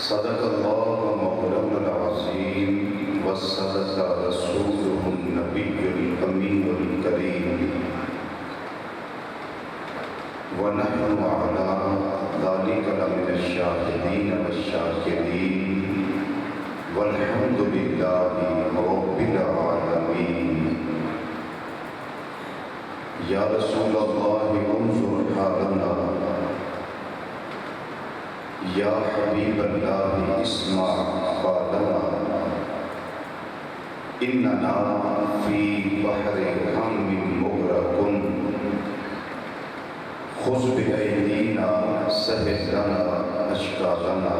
صدق الله مولانا العظيم وصدق رسوله النبي الأمين الكريم ونحن على ذلك لمن الشاهدين والشاكرين والحمد لله رب العالمين. يا رسول الله انظر حالنا، يا حبيب الله اسمع قالنا، إننا في بحر هم مغرق، خذ بأيدينا سهل لنا أشكالنا.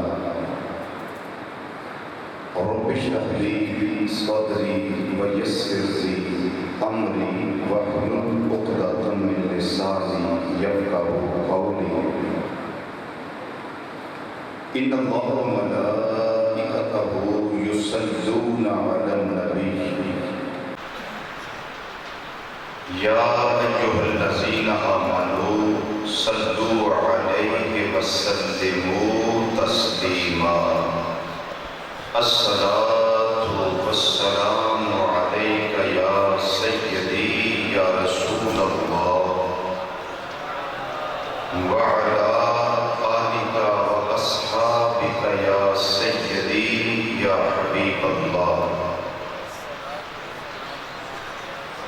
رب اشرح لي صدري ويسر لي أمري واحلل عقدة من لساني يفقهوا قولي. إن الله وملائكته يصلون على النبي يا أيها الذين آمنوا صلوا عليه وسلموا تسليما. الصلاة والسلام عليك يا سيدي يا رسول الله وعلى آلك وأصحابك يا سيدي يا حبيب الله.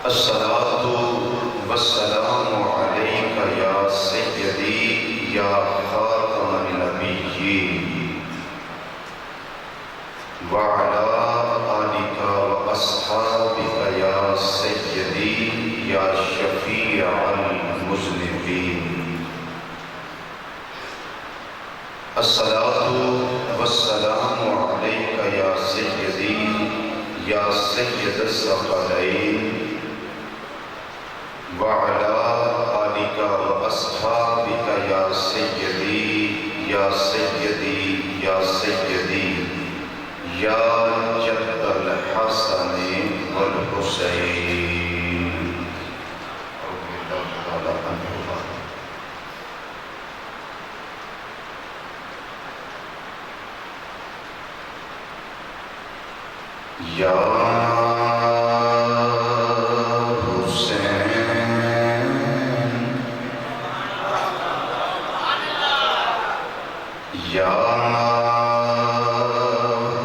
الصلاة والسلام عليك يا سيدي يا خاتم النبيين وعلى آلك وأصحابك يا سيدي يا شفيع المذنبين. الصلاة والسلام عليك يا سيدي يا سيد الثقلين وعلى آلك وأصحابك يا سيدي يا سيدي يا سيدي يا جد الحسن والحسين. یا حسین یا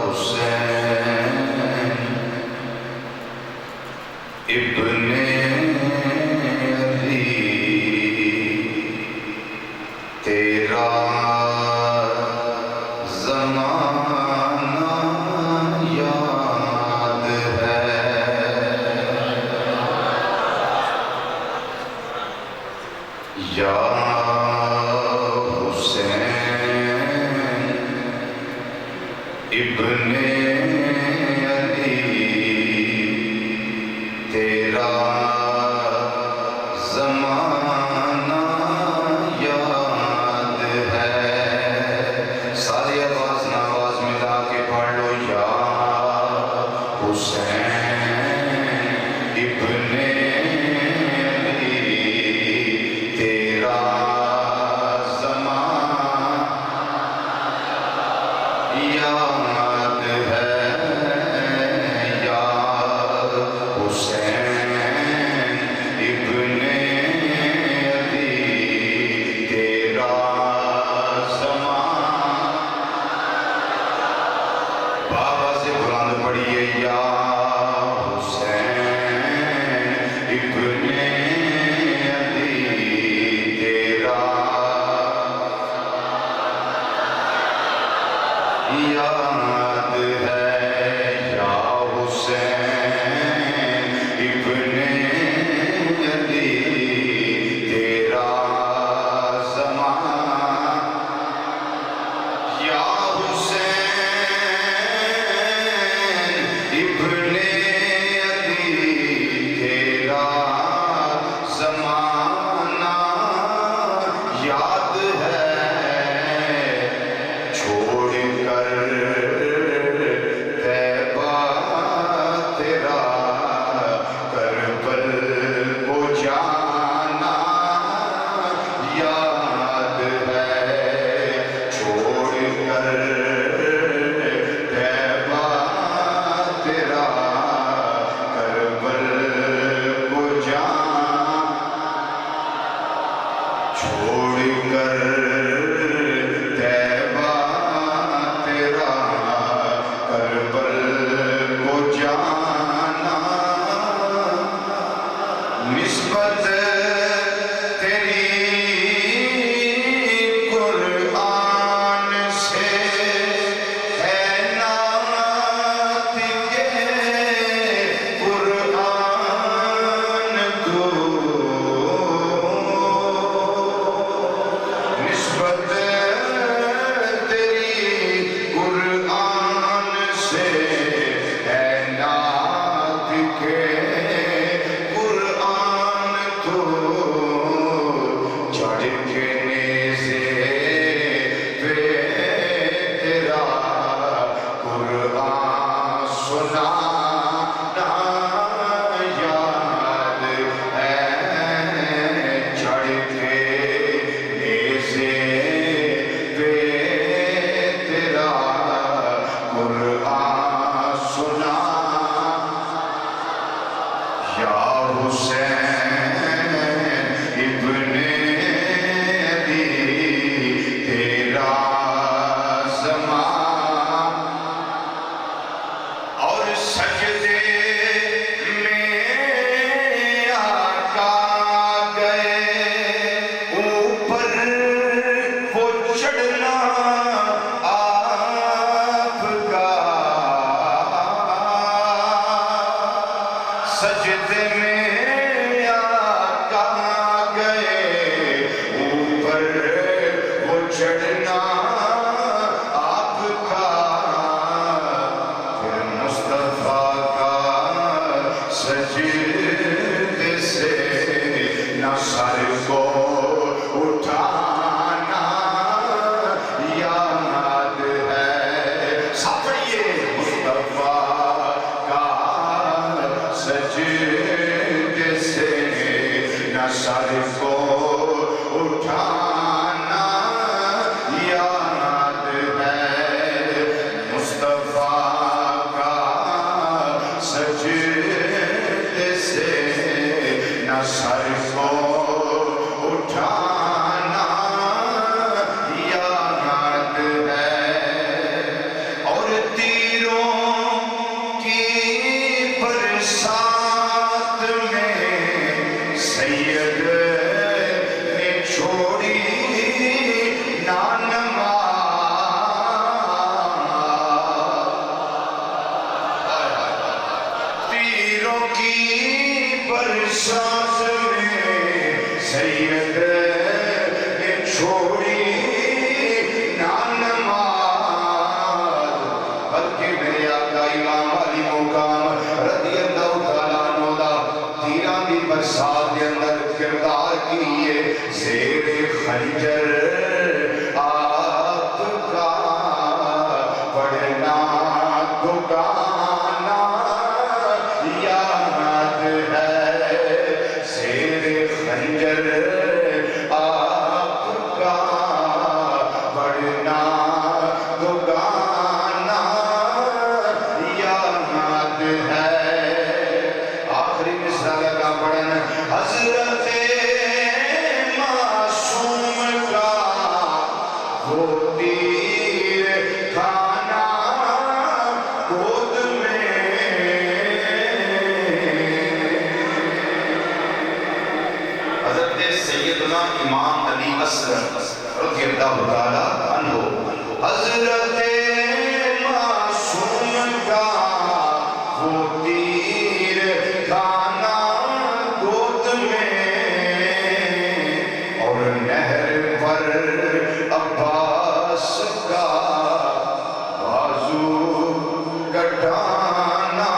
حسین ابن علی تیرا زمانہ یاد ہے. یا حسین ابن علی تیرا زمانہ یاد ہے. ساری آواز نواز ملا کے پڑھ لو. یا حسین ابن علی تیرا گئے اوپر وہ چڑھنا آپ کا پھر مصطفیٰ کا سجدے سے نہ سر کو اٹھانا یاد ہے سب پڑھیے مصطفیٰ کا سجدے سے نہ سر کو اٹھانا یاد ہے مصطفیٰ کا سجدے سے نہ سر کو اٹھانا یاد ہے اور تیروں کی برسات میں سید نے چھوڑی نا نماز تیروں کی برسات میں سید نے چھوڑی نا نماز بلکہ میرے آقا امام علی مقام رضی اللہ تعالیٰ عنہ دا تیران دی برسات دے اندر کردار کیے زیر خنجر آپ کا پڑھنا دکانا یاد ہے زیر خنجر آپ کا پڑھنا دکانا یاد ہے آخری مصرع لگا پڑھن حضرت معصوم کا وہ تیر کھانا گود میں حضرت سیدنا امام علی اصغر رضی اللہ تعالیٰ عنہ حضرت معصوم کا وہ تیر کھانا گود میں اور نہر پر عباس کا بازو کٹانا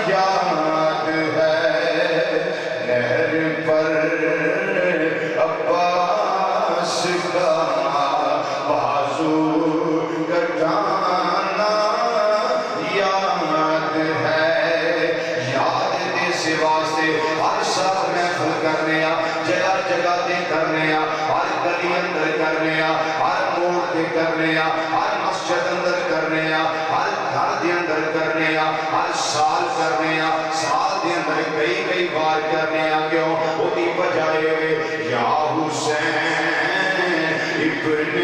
یاد ہے نہر پر عباس کا بازو کٹانا یاد ہے یاد دے سے واسطے ہر سال محفل کرنے جگہ جگہ دے کرنے ہر گلی اندر کرنے ہر موڑ دے کرنے ہر مسجد اندر کرنے ہر گھر دے اندر کرنے ہر سال کرنے سال دے اندر کئی کئی بار کرنے کیوں وہ دی بجائے یا حسین ابن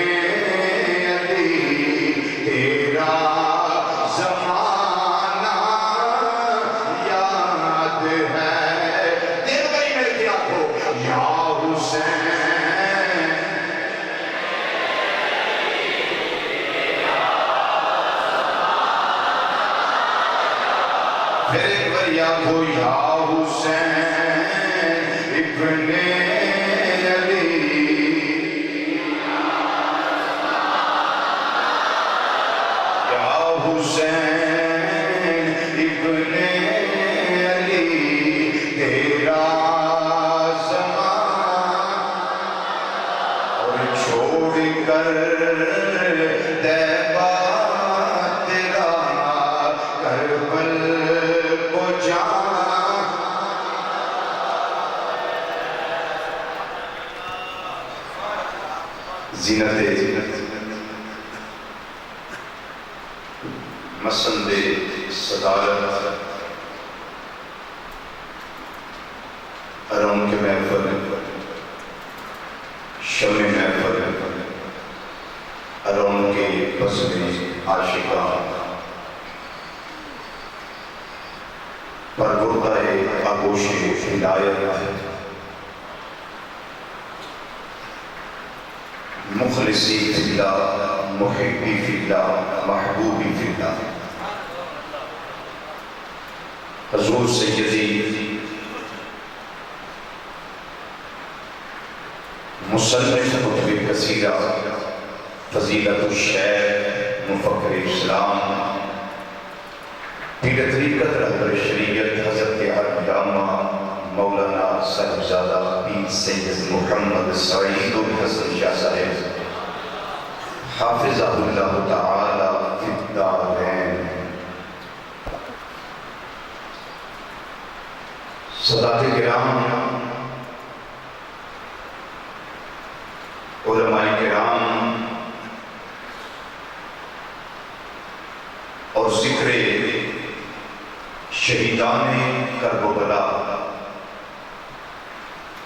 علی تیرا زمانہ یاد ہے دیر گئی میرے کیا کو یا حسین پھر ایک بار یا کو یا حسین ابن علی یا حسین ابن علی تیرا زمان اور چھوڑ کر دیبا تیرا کربل کو جان زینت مسند صدارت ارون کے محفل شمع محفل ارون کے بزم عاشقان پرگردہ آگوش ہدایت مخلصی فی اللہ محبی فی اللہ محبوبی فی اللہ حضور سیدی مصنف کتب کثیرہ فضیلت الشیخ مفکر اسلام پیر طریقت رہبر شریعت حضرت علامہ مولانا صاحبزادہ پیر سید محمد سعید الحسن شاہ صاحب حافظہ اللہ تعالی فی الدارین سادات کرام، علماء کرام اور ذکر شہیدان کربلا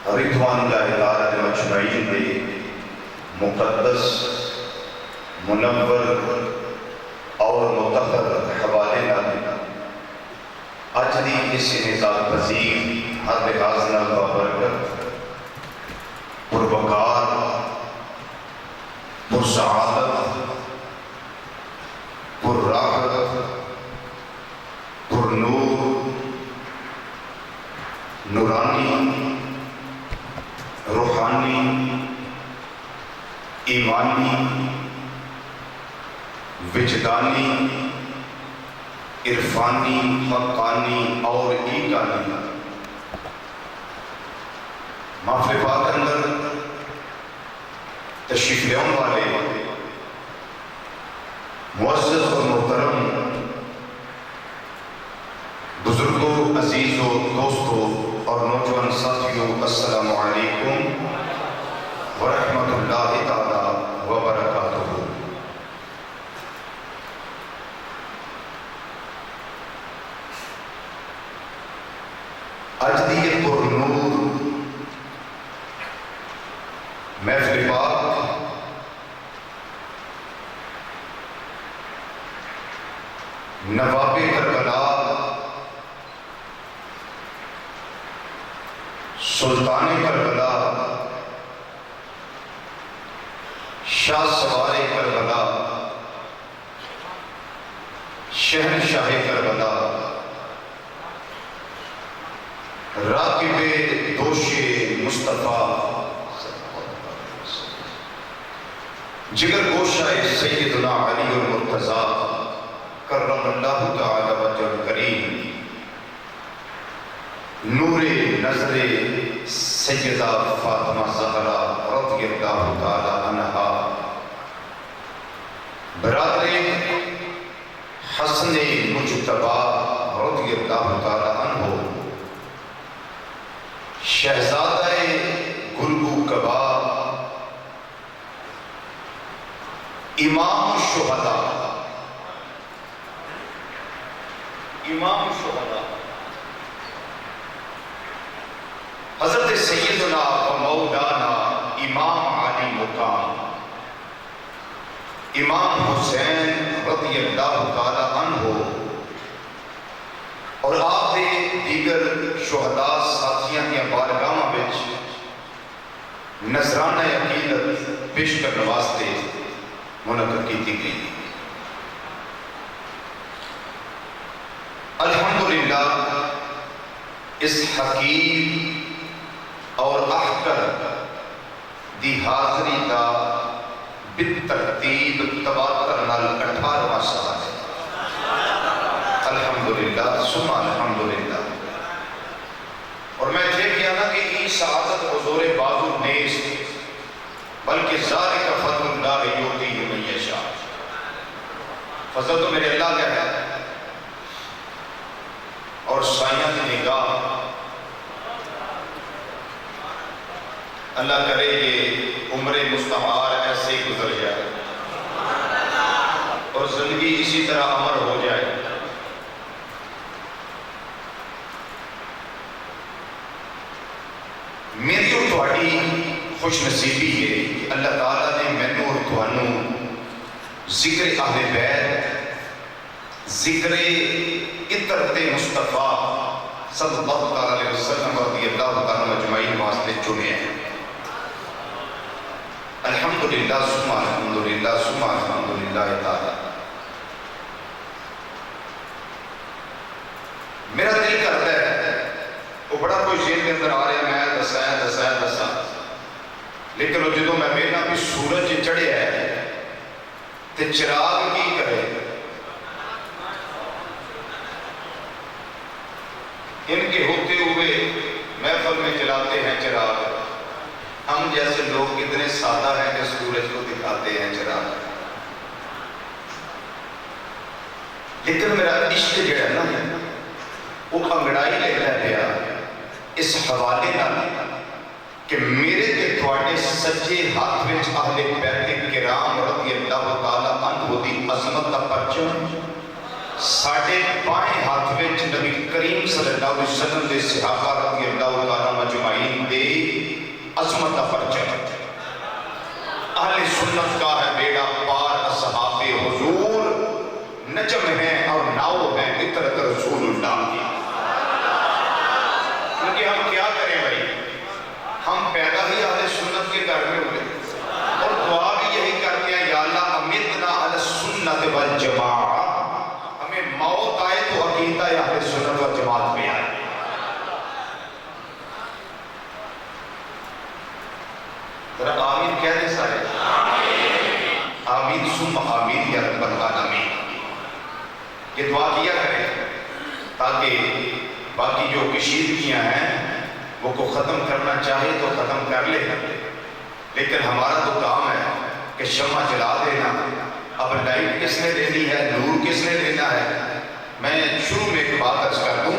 رضوان اللہ تعالی مجمعین دے مقدس منور اور مطہر حوالے نال اج دی اس نظام پذیر ہر لحاظ نال بابرکت پروقار پرسعادت پرراحت پرنور نورانی روحانی ایمانی وجدانی عرفانی حقانی اور ایقانی محفل پاک اندر تشریف لیاؤں والے معزز اور محترم بزرگوں، عزیزوں، دوستوں اور نوجوان ساتھیوں، السلام علیکم ورحمۃ اللہ تعالی وبرکاتہ۔ آج دی یہ پرنور محفل پاک نواب کربلا سلطان کربلا شاہ سوار کربلا شہنشاہ کربلا راکب دوش مصطفیٰ جگر گوشہ سیدنا علی المرتضیٰ کرم اللہ تعالی وجہ کریم، نور نظر سیدہ فاطمہ زہرا رضی اللہ تعالی عنہا، برادر حسن مجتبی رضی اللہ تعالی عنہ، شہزادہ گلگو کبا، امام الشہداء حضرت سیدنا و مولانا امام علی مقام امام حسین رضی اللہ تعالی عنہ اور آپ دے دیگر شہداء ساتھیاں دیا بارگاہاں وچ نذرانہ عقیدت پیش کرنے واسطے منعقد کی گئی۔ الحمدللہ اس حکیم اور احکر دی حاضری دا بالترتیب تواتر نال 18واں سال ہے۔ الحمدللہ ثم الحمدللہ۔ اور میں تھے کیا نا کہ ای سعادت حضور بازو نیست بلکہ ذالک فضل اللہ یؤتیہ من یشاء، فضل تو میرے اللہ کا ہے اور سائیاں کی نگاہ اللہ کرے یہ عمر مستعار ایسے ہی گزر جائے اور زندگی اسی طرح امر ہو جائے۔ میری اور تہاڈی خوش نصیبی ہے کہ اللہ تعالیٰ نے مینوں اور تہانوں ذکر اہل بیت، ذکر اطرت مصطفیٰ صلی اللہ علیہ وسلم رضی اللہ تعالیٰ مجمعین واسطے چنے ہیں۔ الحمدللہ ثم الحمدللہ ثم الحمدللہ تعالیٰ۔ میرا دل کرتا ہے وہ بڑا کوئی ذہن کے اندر آ رہا ہے، میں دسا لیکن وہ جدو میں میرا بھی سورج چڑھے ہے تے چراغ کی کرے؟ ان کے ہوتے ہوئے محفل میں جلاتے ہیں چراغ. ہم جیسے لوگ کتنے سادہ ہیں کہ سورج کو دکھاتے ہیں چراغ. لیکن میرا عشق جو ہے نا وہ انگڑائی لیتا ہے اس حوالے نہ کہ میرے تے تواڈے سجے ہاتھ وچ اہل بیت کرام رضی اللہ تعالی عنہ دی عظمت دا پرچم، ساڈے بائیں ہاتھ وچ نبی کریم صلی اللہ علیہ وسلم دے صحابہ رضی اللہ تعالی مجمعین دے عظمت دا پرچم. اہل سنت کا ہے بیڑا پار اصحاب حضور، نجم ہیں اور ناؤ ہیں عطرت رسول اللہ کی. کیونکہ ہم کیا کریں بھائی، ہم پیدا ہی اہل سنت کے گھر میں ہوئے اور دعا بھی یہی کرتے ہیں یا اللہ امتنا علی السنت والجماع، ہمیں موت آئے تو عقیدہ اہل سنت والجماعت میں آئے. ذرا آمین کہہ دیں سارے آمین ثم آمین یا رب العالمین. یہ دعا کیا کریں تاکہ باقی جو کشیدگیاں ہیں وہ کو ختم کرنا چاہے تو ختم کر لے، لیکن ہمارا تو کام ہے کہ شمع جلا دینا. اب لائٹ کس نے دینی ہے، نور کس نے دینا ہے؟ میں شروع میں ایک بات عرض کر دوں.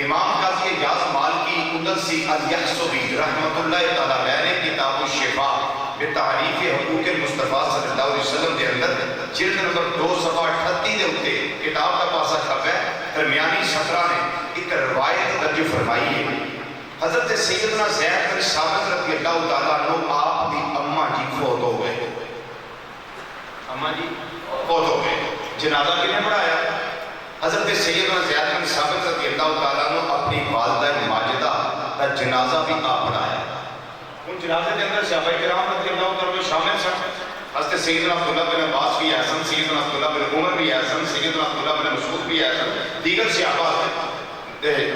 امام قاضی اعجاز مالکی قدسی الیحصبی رحمۃ اللہ تعالیٰ علیہ نے کتاب الشفا بتعریف حقوق المصطفیٰ صلی اللہ علیہ وسلم کے اندر جلد نمبر 2 صفحہ 38 دے اتے کتاب کا پاسا چھپ ہے، درمیانی سطرہ نے ایک روایت درج فرمائی ہے. حضرت سیدنا زید بن ثابت رضی اللہ تعالیٰ عنہ آپ دی اماں جی فوت ہو گئے. اماں جی فوت ہو گئے. جنازہ کنے پڑھایا؟ حضرت سیدنا زید بن ثابت رضی اللہ تعالیٰ عنہ اپنی والدہ ماجدہ کا جنازہ بھی آپ پڑھایا. ان جنازے کے اندر صحابہ کرام رضی اللہ تعالیٰ شامل سن. حضرت سیدنا عبداللہ بن عباس بھی احسن، سیدنا عبداللہ بن عمر بھی احسن، سیدنا عبداللہ بن مسعود بھی احسن، دیگر صحابہ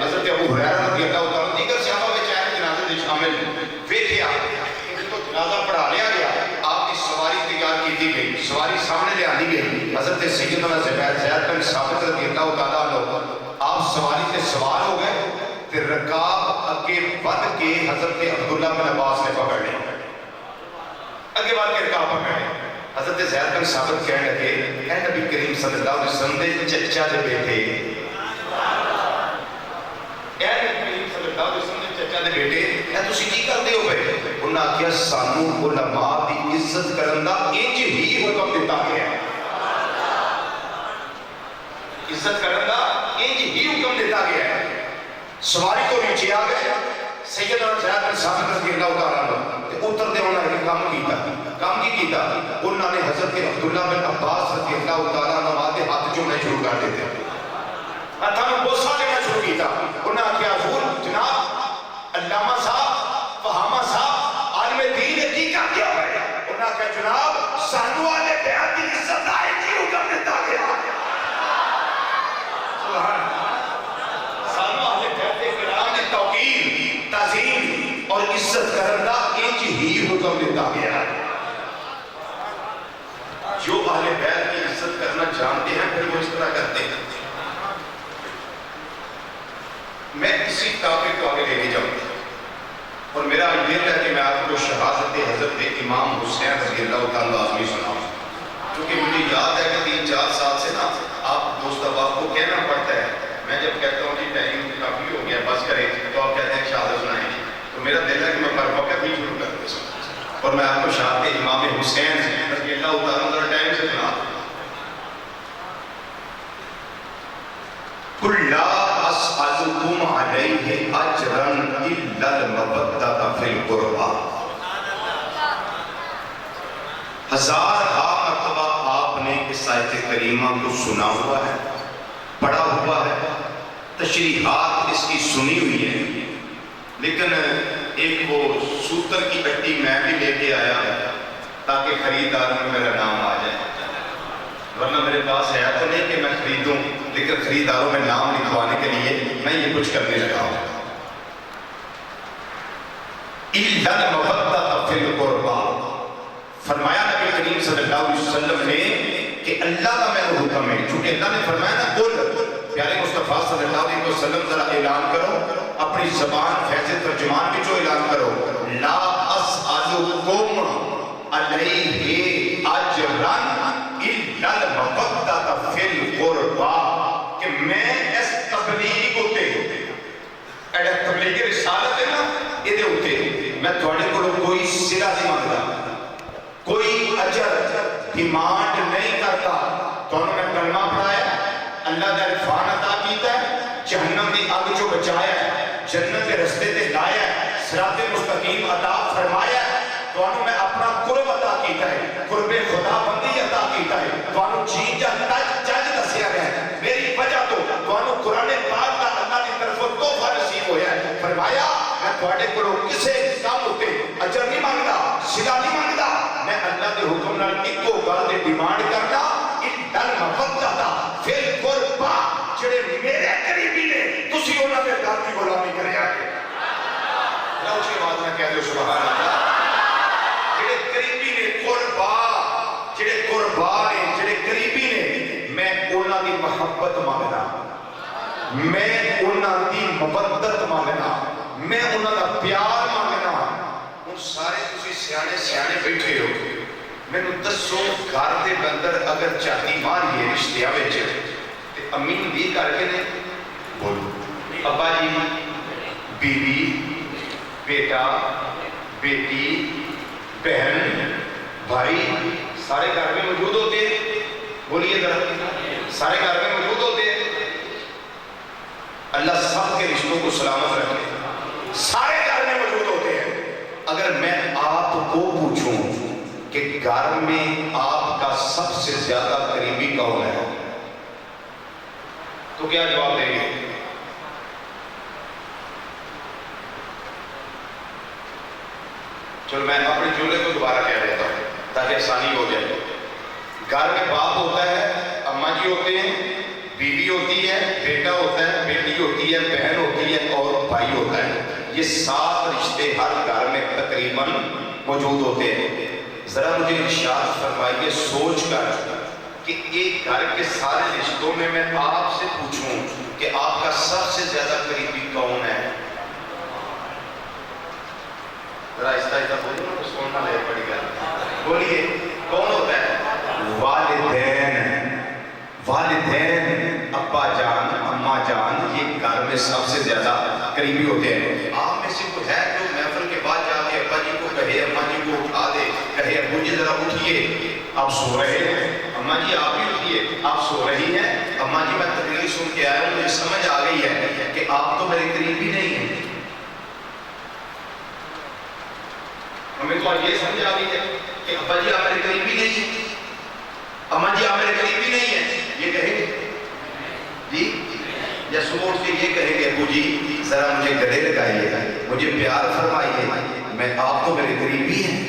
حضرت ابو ہریرہ رضی اللہ تعالیٰ دیگر صحابہ وچ آئے جنازے میں شامل. ویکھیا تو جنازہ پڑھا لیا گیا، آپ کی سواری تیار کی گئی، سواری سامنے لے آنی گئی. حضرت سیدنا زید بن ثابت رضی اللہ تعالیٰ عنہ آپ سواری سے سوار ہو گئے تے رکاب اگے بڑھ کے حضرت عبداللہ بن عباس نے پکڑ لی. اگے بڑھ کے رکاب پکڑ لی. حضرت زید بن ثابت کہنے لگے اے نبی کریم صلی اللہ علیہ وسلم دے چچا دے بیٹے، اے نبی کریم صلی اللہ علیہ وسلم دے چچا دے بیٹے، اے تسی کی کردے ہو بھائی؟ انہاں آکھیا سانو علماء دی عزت کرن دا انج ہی حکم دیتا گیا ہے. عزت کرن دا انج ہی حکم دیتا گیا ہے. سواری کو نیچے آ گئے، سیدنا زید بن ثابت رضی اللہ تعالیٰ عنہ تے اتر دے انہاں نے کام کیتا. کام کی کیتا؟ انہاں نے حضرت عبداللہ بن عباس رضی اللہ تعالیٰ عنہ دے ہاتھ چومنے شروع کر دیتے. ہتھاں نوں بوسا دینا شروع کیتا. انہاں آکھیا حضور جناب علامہ صاحب فہامہ صاحب عالم دین نے کی کر دیا ہے؟ انہاں آکھیا جناب سانو والے بیعت دی عزت آئے کی حکم دیتا گیا. سبحان سانو والے بیعت کرام دی توقیر تعظیم اور عزت کرن دا انج ہی حکم دیتا گیا ہے. جو اہل بیت کی عزت کرنا جانتے ہیں پھر وہ اس طرح کرتے ہیں. میں اسی ٹاپک کو آگے لے کے جاؤں اور میرا یہ ہے کہ میں آپ کو شہادت حضرت امام حسین رضی اللہ تعالیٰ عنہ سناؤں، کیونکہ مجھے یاد ہے کہ 3-4 سال سے نا آپ دوست احباب کو کہنا پڑتا ہے. میں جب کہتا ہوں کہ ٹائم کافی ہو گیا بس کریں تو آپ کہتے ہیں شہادت سنائیں گے، تو میرا دل ہے کہ میں پر وقت نہیں شروع کر دوں اور میں آپ کو شہادت امام حسین رضی اللہ تعالیٰ عنہ ٹائم سے سنا دوں. قُلْ لَا أَسْأَلُكُمْ عَلَيْهِ أَجْرًا إِلَّا الْمَوَدَّةَ فِي الْقُرْبَى. 1000 مرتبہ آپ نے اس آیت کریمہ کو سنا ہوا ہے، پڑھا ہوا ہے، تشریحات اس کی سنی ہوئی ہے، لیکن ایک وہ سوتر کی اٹی میں بھی لے کے آیا تاکہ خریدار میں میرا نام آ جائے. ورنہ میرے پاس ہے تو نہیں کہ میں خریدوں، لیکن خریداروں میں نام لکھوانے کے لیے میں یہ کچھ کرنے لگا ہوں. إِلَّا الْمَوَدَّةَ فِي صلی اللہ علیہ وسلم نے کہ اللہ کا میں حکم ہے، چونکہ اللہ نے فرمایا نا قل، پیارے مصطفیٰ صلی اللہ علیہ وسلم ذرا اعلان کرو اپنی زبان فیض ترجمان بھی جو اعلان کرو، لا اسألکم علیہ اجرا الا المودۃ فی القربی، کہ میں اس تبلیغ کو ایڈا تبلیغ رسالت ہے نا یہ ہوتے میں تھوڑے کو کوئی سلا نہیں مانگتا، کوئی اجر ڈیمانڈ نہیں کرتا، تو میں کلمہ پڑھایا، اللہ کا عرفان عطا کیتا ہے، جہنم کی اگ جو بچایا ہے، جنت کے رستے تے لایا ہے، صراط مستقیم عطا فرمایا ہے، تو میں اپنا قرب عطا کیتا ہے، قرب خدا بندی عطا کیتا ہے، تو جی جج دسیا گیا ہے، میری وجہ تو قرآن پاک کا اللہ کی طرف تحفہ نصیب ہویا ہے، فرمایا میں تھوڑے کو کسے کام ہوتے اجر نہیں مانگتا، صلہ نہیں مانگتا، میں اللہ کے حکم نال ایکو گل دی ڈیمانڈ کرنا، الا المودۃ فی القربی، جڑے میرے قریبی نے تسی انہاں دے گھر دی غلامی کرے آئے، اللہ اچھی آواز میں کہہ دو سبحان اللہ، جڑے قریبی نے قربا، جڑے قربا نے، جڑے قریبی نے، میں انہاں دی محبت مانگنا، میں انہاں دی مودت مانگنا، میں انہاں دا پیار مانگنا، ان سارے تسی سیانے سیانے بیٹھے ہو، میں نو دسو گھر دے بندر اگر چاہتی ماری ہے رشتہ وچ تے امین بھی کر کے نے بولو، ابا جی، بیوی، بیٹا، بیٹی، بہن، بھائی، سارے گھر میں موجود ہوتے ہیں، بولیے ذرا، سارے گھر میں موجود ہوتے ہیں، اللہ سب کے رشتوں کو سلامت رکھے، سارے گھر میں موجود ہوتے ہیں، اگر میں آپ کو پوچھوں کہ گھر میں آپ کا سب سے زیادہ قریبی کون ہے تو کیا جواب دیں گے؟ چلو میں اپنے جملے کو دوبارہ کہہ دیتا ہوں تاکہ آسانی ہو جائے، گھر میں باپ ہوتا ہے، اماں جی ہوتے ہیں، بیوی ہوتی ہے، بیٹا ہوتا ہے، بیٹی ہوتی ہے، بہن ہوتی ہے اور بھائی ہوتا ہے، یہ 7 رشتے ہر گھر میں تقریباً موجود ہوتے ہیں، ذرا مجھے ارشاد فرمائیے سوچ کر کہ ایک گھر کے سارے رشتوں میں میں آپ سے پوچھوں کہ آپ کا سب سے زیادہ قریبی کون ہے؟ ذرا آہستہ بولو نا، کچھ سننا لے پڑی گا، بولیے کون ہوتا ہے؟ والدین، والدین، ابا جان، اماں جان، یہ گھر میں سب سے زیادہ قریبی ہوتے ہیں۔ آپ میں سے کوئی ہے جو محفل کے بعد جا کے ابا جی کو کہے، اماں جی کو اٹھا دے، کہے ابو جی ذرا اٹھیے، آپ سو رہے ہیں، اماں جی آپ بھی اٹھیے، آپ سو رہی ہیں، اماں جی میں تقریر سن کے آیا ہوں، مجھے سمجھ آ گئی ہے کہ آپ تو میرے قریبی نہیں ہیں، ہمیں تو یہ سمجھ آ گئی ہے کہ ابا جی آپ میرے قریبی نہیں ہیں، اماں جی آپ میرے قریبی نہیں ہیں، یہ کہیں گے جی، یا صبح اٹھ کے یہ کہیں گے ابو جی ذرا مجھے گلے لگائیے، مجھے پیار فرمائیے، میں آپ تو میرے قریبی ہیں،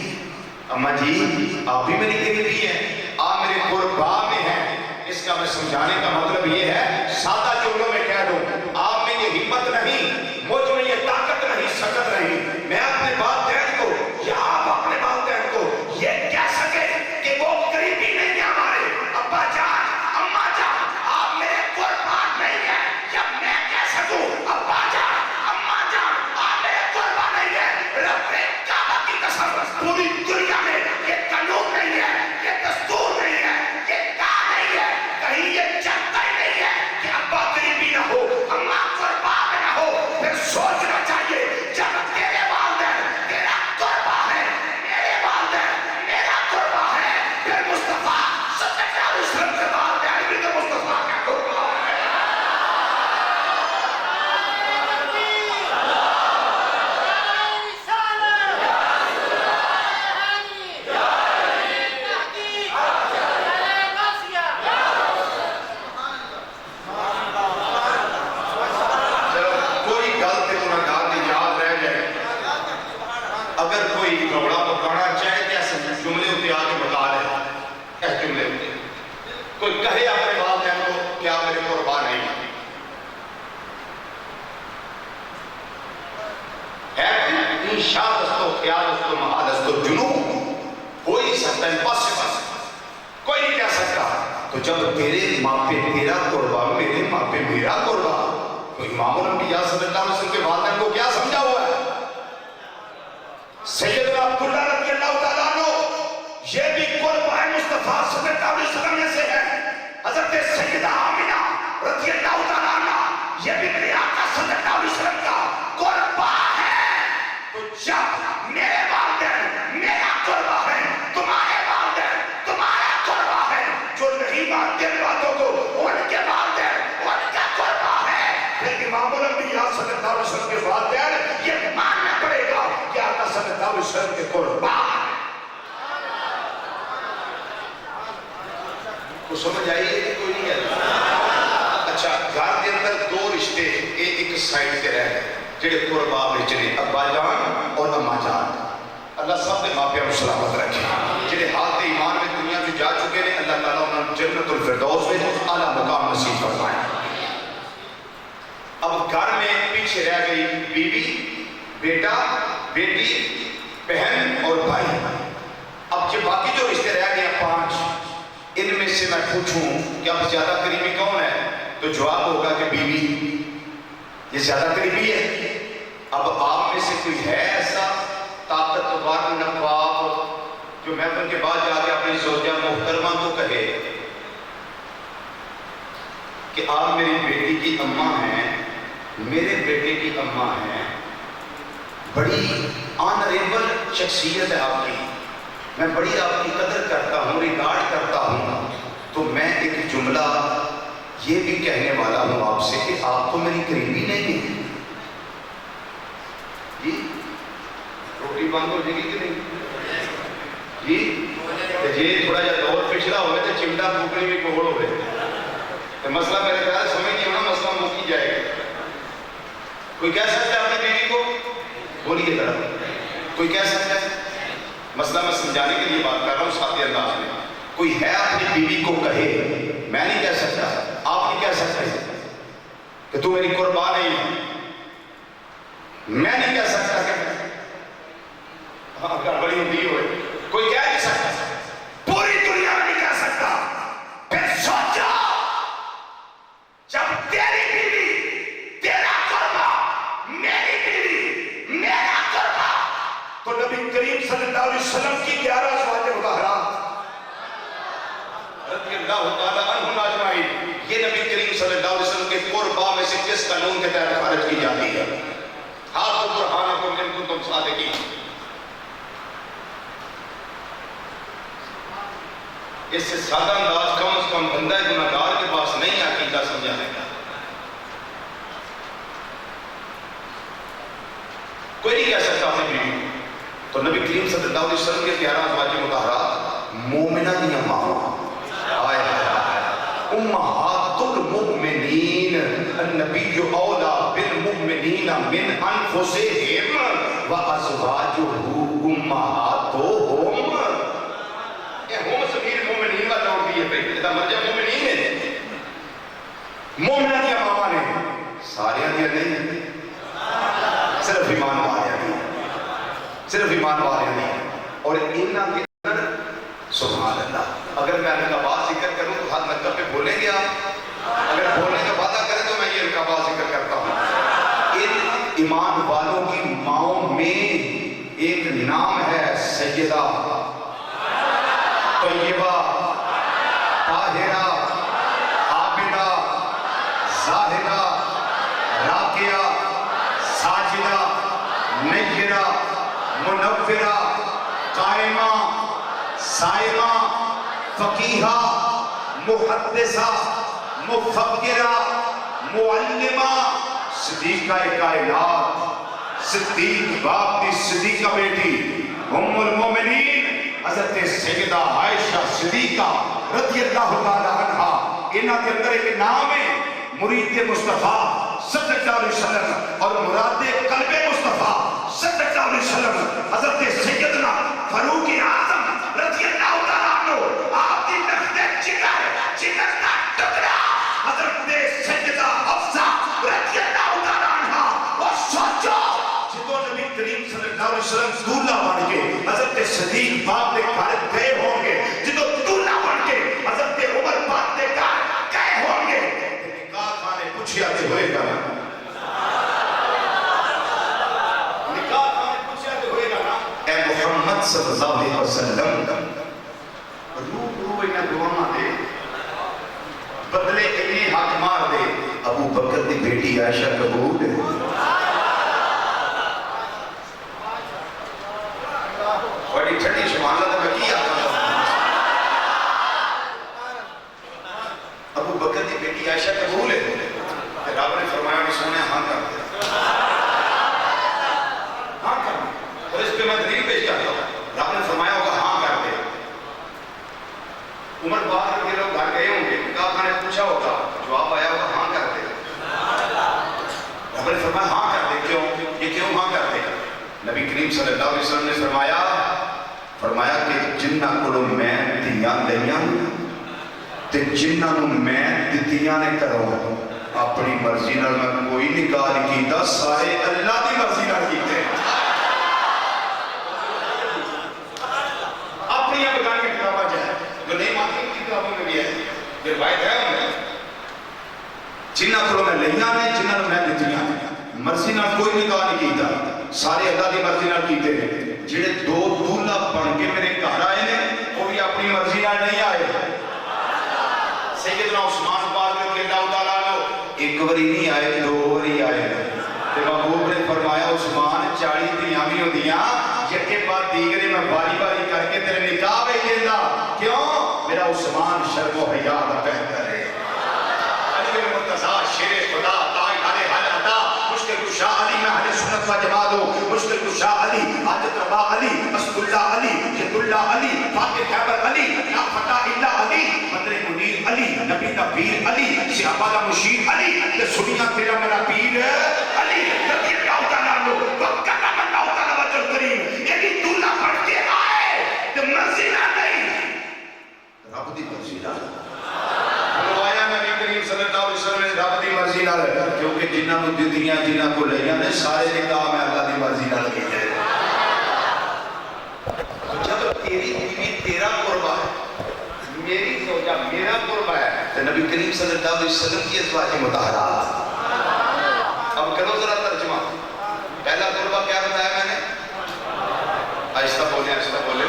اماں جی آپ بھی میری قریبی ہیں، آپ میرے قربا میں ہیں۔ اس کا میں سمجھانے کا مطلب یہ ہے، سادہ جملوں میں کہہ دوں، آپ میں یہ ہمت نہیں، مجھ میں یہ طاقت نہیں، سکت نہیں، میں اپنے والدین کو یا آپ اپنے والدین کو یہ کہہ سکے کہ وہ قریبی نہیں ہیں ہمارے، ابا جان، اماں جان، آپ میرے قربان نہیں ہیں، یا میں کہہ سکوں ابا جان، اماں جان، آپ میرے قربان نہیں ہیں، رب کعبہ کی قسم پوری دنیا میں یہ قانون نہیں ہے، یہ دستور نہیں ہے، یہ کا نہیں ہے، کہیں یہ چلتا ہی نہیں ہے کہ ابا قریبی نہ ہو، اماں قربان نہ ہو، پھر سوچنا چاہیے جب تیرے والدین تیرا قربا ہے، میرے والدین میرا قربا ہے، پھر مصطفیٰ صلی اللہ علیہ وسلم کے والدین بھی تو مصطفیٰ کا قربا ہے۔ اگر کوئی روڑا پکانا چاہے کہ ایسے جملے ہوتے آگے بتا لے، ایسے جملے ہوتے کوئی کہے اپنے والدین کو کہ آپ میرے قربان نہیں ہیں، انشاء دستو خیال دستو محال دستو جنوب ہو ہی سکتا ہے، امپاسبل، تو جب تیرے ماں پہ تیرا قربا، میرے ماں پہ میرا قربا، تو امام الانبیاء صلی اللہ علیہ وسلم کے والدین کو کیا سمجھا ہوا ہے؟ سیدنا عبداللہ رضی اللہ تعالیٰ عنہ یہ بھی قربا مصطفیٰ صلی اللہ علیہ وسلم میں سے ہے۔ حضرت سیدہ آمنہ رضی اللہ تعالیٰ عنہ یہ بھی میرے آقا صلی اللہ علیہ وسلم کا قربا ہے۔ تو جب میرے والدین میرا قربا ہے، تمہارے والدین تمہارا قربا ہے، جو نہیں مانتے باتوں کو ان کے والدین ان کا قربا ہے۔ پھر امام الانبیاء صلی اللہ علیہ وسلم کے والدین یہ ماننا پڑے گا کہ آقا صلی اللہ علیہ وسلم کے قربا ہے۔ تو سمجھ آئیے کہ کوئی نہیں ہے؟ اچھا، گھر کے اندر دو رشتے ایک سائڈ سے رہ گئے جڑے قربا وچ نے، ابا جان اور اما جان۔ اللہ سب کے ماں پیو کو سلامت رکھے، جڑے حالت ایمان میں دنیا میں جا چکے ہیں، اللہ تعالیٰ انہوں نے جنت الفردوس میں اعلیٰ مقام نصیب فرمائے۔ اب گھر میں پیچھے رہ گئی بیوی، بیٹا، بیٹی، بہن اور بھائی۔ اب یہ باقی جو رشتے رہ گئے 5، ان میں سے میں پوچھوں کہ اب زیادہ قریبی کون ہے؟ تو جواب ہوگا کہ بیوی یہ زیادہ قریبی ہے۔ اب آپ میں سے کوئی ہے ایسا طاقتور نواب جو محفل کے بعد جا کے اپنی زوجہ محترمہ کو کہے کہ آپ میری بیٹی کی اماں ہیں، میرے بیٹے کی اماں ہیں، بڑی آنریبل شخصیت ہے آپ کی، میں بڑی آپ کی قدر کرتا ہوں، ریگارڈ کرتا ہوں، تو میں ایک جملہ یہ بھی کہنے والا ہوں آپ سے کہ آپ تو میری قریبی نہیں ہیں۔ جی روٹی بند ہو جائے گی کہ نہیں؟ جی یہ تھوڑا جا دور پچھلا ہوئے تو چمٹا پھوکنے بھی کوڑ ہوئے تو مسئلہ میرے خیال سمجھ نہیں ہونا، مسئلہ مکی جائے گا۔ کوئی کہہ سکتا ہے اپنی بیوی کو؟ بولیے ذرا، کوئی کہہ سکتا ہے؟ مسئلہ میں سمجھانے کے لیے بات کر رہا ہوں سادے انداز میں۔ کوئی ہے اپنی بیوی کو کہے، میں نہیں کہہ سکتا، آپ نہیں کہہ سکتے کہ تو میری قربا نہیں ہے، میں نہیں کہہ سکتا کہ ہاں گڑبڑی ہوتی ہوئے، کوئی کہہ نہیں سکتا، پوری دنیا میں نہیں کہہ سکتا۔ پھر سوچو جب تیری بیوی تیرا قربا، میری بیوی میرا قربا، تو نبی کریم صلی اللہ علیہ وسلم کی 11 ازواج مطہرات رضی اللہ تعالیٰ عنہم اجمعین، یہ نبی کریم صلی اللہ علیہ وسلم کے قربا میں سے کس قانون کے تحت خارج کی جاتی ہے؟ ہاتھ برہانکم ان کنتم صادقین۔ اس سے سادہ انداز کم از کم بندہ گناہگار کے پاس نہیں عقیدہ سمجھانے کا۔ کوئی نہیں کہہ سکتا اپنی بیوی کو۔ تو نبی کریم صلی اللہ علیہ وسلم کے 11 ازواج مطہرات مومنہ دی اماں، امہات المؤمنین، النبی اولا بالمؤمنین من انفسہم وازواجہ امہاتہم۔ یہ ہم سبیر مومنین کا جوڑ دیئے پہ جدا مرجع مومنین ہے، مومنہ دی اماں نے سارے دیا نہیں، صرف ایمان والے نہیں، صرف ایمان والے نہیں۔ اور انہاں کے اندر سبحان اللہ، اگر میں ان کا بات ذکر کروں تو ہاتھ نقب پہ بولیں گے آپ؟ اگر بولنے کا وعدہ کریں تو میں یہ ان کا بات ذکر کرتا ہوں۔ ان ایمان والوں کی ماؤں میں ایک نام ہے سیدہ طیبہ طاہرہ عابدہ زاہدہ راکعہ ساجدہ نیرہ منورہ قائمہ سائمہ فقیہہ محدثہ مفکرہ معلمہ صدیقہ کائنات، صدیق باپ دی صدیقہ بیٹی ام المومنین حضرت سیدہ عائشہ صدیقہ رضی اللہ تعالیٰ عنہ۔ انہاں کے اندر ایک نام ہے مرید مصطفیٰ صلی اللہ علیہ وسلم اور مراد قلب مصطفیٰ صلی اللہ علیہ وسلم حضرت سیدنا فاروق اعظم رضی اللہ تعالیٰ عنہ۔ آپ کی نفس جگر کا ٹکڑا حضرت سیدہ حفصہ رضی اللہ تعالیٰ عنہ۔ اور سوچو جدو نبی کریم صلی اللہ علیہ وسلم دولہ بن کے حضرت صدیق باپ نے گھر گئے ہوں گے، جدو دولہ بن کے حضرت عمر پاک محمد صلی اللہ علیہ وسلم روح انہیں دعاں دے بدلے انہیں حق مار دے ابو بکر دی بیٹی عائشہ قبول ہے بڑی ٹھنڈی سبحان اللہ میں کی آتا ابو بکر دی بیٹی عائشہ قبول ہے رب نے فرمایا انہیں سونے ہاں کر دے ہاں کر دے اور اس پہ میں دلیل پیش کرتا ہوں رب نے فرمایا ہوگا ہاں کر دے عمر باہر کے لوگ گھر گئے ہوں گے کہا نے پوچھا ہوگا جواب آیا ہوگا ہاں کر دے رب نے فرمایا ہاں کر دے کیوں یہ کیوں ہاں کر دے نبی کریم صلی اللہ علیہ وسلم نے فرمایا کہ جنہ کو میں دیاں دیاں تے جنہ کو میں دیاں نے کروں اپنی مرضی نال میں کوئی نکاح نہیں کیتا سارے اللہ دی مرضی نال کیتے اپنی ابگان کی کتابہ جائے جو نہیں مانتی کی کتابوں میں بھی ہے یہ روایت ہے ہمیں جنہ کو میں لیاں نے جنہ کو میں دیاں مرضی نال کوئی نکاح نہیں کیتا سارے اللہ دی مرضی نال کیتے ہیں جڑے دو دولہ بن کے میرے گھر آئے نے وہ بھی اپنی مرضی نال نہیں آئے سیدنا عثمان پاک رضی اللہ تعالیٰ عنہ ایک وری نہیں آئے دو وری آئے تے محبوب نے فرمایا عثمان 40 دیاں بھی ہوندیاں یکے بعد دیگرے میں باری باری کر کے تیرے نکاح بھیج دیندا کیوں میرا عثمان شرم و حیا دا بہتر ہے علی بن مرتضیٰ شیر خدا تاجدار حل عطا مشکل کشا علی میں اہل سنت و جماعت ہوں مشکل کشا علی حاجت روا علی اسد اللہ علی جد اللہ علی فاتح خیبر علی لا فتح اللہ علی بدر منیر علی نبی نبیر علی صحابہ مشیر علی کہ سنیا تیرا میرا پیر علی رضی اللہ تعالیٰ عنہ وکلم اللہ تعالیٰ وجہ کریم یعنی دولہ پڑھ کے آئے تو مرضی نہ نہیں رب دی مرضی نہ فرمایا نبی کریم صلی اللہ علیہ وسلم نے رب دی مرضی نال کیونکہ جنہاں کو دتیاں جنہاں کو لیاں نے سارے نکاح میں اللہ دی مرضی نال کیتے جب تیری بیوی تیرا قربہ ہے میری زوجہ میرا قربہ ہے تو نبی کریم صلی اللہ علیہ وسلم کی ازواج مطہرات اب کرو ذرا ترجمہ پہلا قربہ کیا بتایا میں نے آہستہ بولے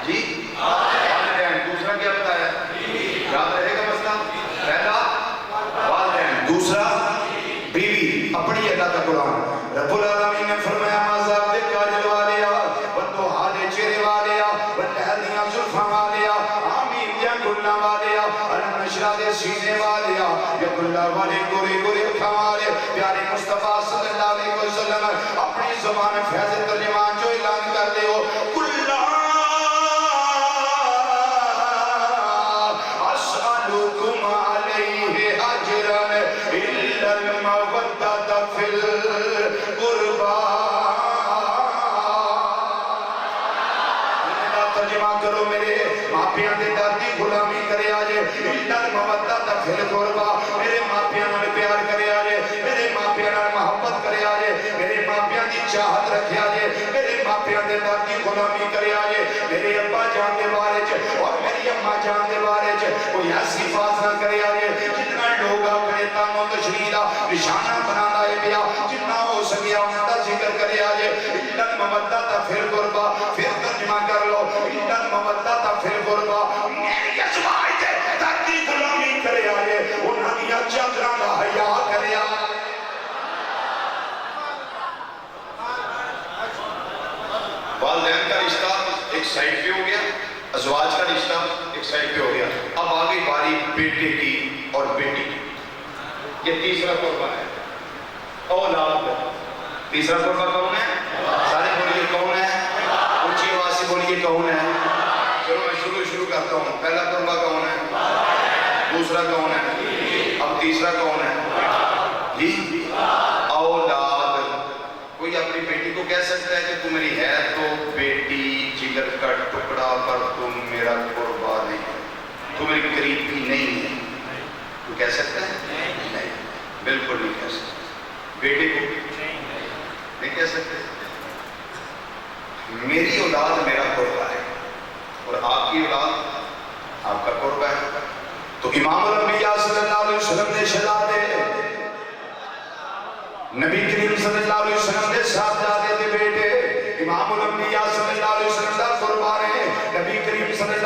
جی دوسرا کیا بتایا یاد رہے گا مسئلہ پہلا والدین دوسرا بیوی اپنی اللہ کا قرآن رب العالمین نے فرمایا مازاب دے کاجل والیا بندو حالے چہرے والیا بندہدیاں زلفاں والیا آمین دیا گلہ والیا علم نشرہ دے سینے والیا یا گلہ والے گورے گورے اٹھا والے پیارے مصطفیٰ صلی اللہ علیہ وسلم اپنی زبان فیض ترجمان جو اعلان کر دے ہو گلہ اسألکم علیہ اجرن الا المودت فی القربہ ترجمہ کرو میرے ماپیاں دے دردی غلامی کرے آجے الا المودت فی القربہ میرے ماپیاں نے پیار کرے آجے میرے ماپیاں نے محبت کرے آجے میرے ماپیاں دی چاہت رکھے آجے میرے ماپیاں دے دردی غلامی کرے آجے میرے ابا جان دے بارے چ اور میری اماں جان دے بارے چ کوئی ایسی بات نہ کرے آجے جتنا لوگ اپنے تانوں تشریح دا نشانہ بنانا ہے بیا جتنا ہو سکیا انہاں دا ذکر کرے آجے الا المودت فی القربہ پھر ترجمہ کر لو الا المودت فی القربہ میری ازواج دے دردی غلامی کرے آجے انہاں دی چادراں دا حیا کرے آجے والدین کا رشتہ ایک سائڈ پہ ہو گیا ازواج کا رشتہ ایک سائڈ پہ ہو گیا اب آگئی باری بیٹے کی اور بیٹی کی یہ تیسرا قربہ ہے اولاد تیسرا قربہ کون ہے سارے بولیے کون ہے اونچی آواز سے بولیے کون ہے چلو میں شروع کرتا ہوں پہلا قربہ کون ہے دوسرا کون ہے اب تیسرا کون ہے جی اولاد کوئی اپنی بیٹی کو کہہ سکتا ہے کہ تم میری ہے تو بیٹی جگر کا ٹکڑا پر تم میرا قربا نہیں تم میری قریب بھی نہیں ہے تو کہہ سکتا ہے نہیں بالکل نہیں کہہ سکتا بیٹے کو نہیں کہہ سکتے میری اولاد میرا قربا ہے اور آپ کی اولاد آپ کا قربا ہے تو امام الانبیاء صلی اللہ علیہ وسلم نے شلا دے نبی کریم صلی اللہ علیہ وسلم نے ساتھ جاتے تھے بیٹے امام الانبیاء صلی اللہ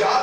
4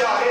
4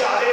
4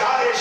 4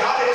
4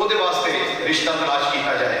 ਉਹਦੇ ਵਾਸਤੇ ਰਿਸ਼ਤਾ ਤਲਾਸ਼ ਕੀਤਾ ਜਾਏ,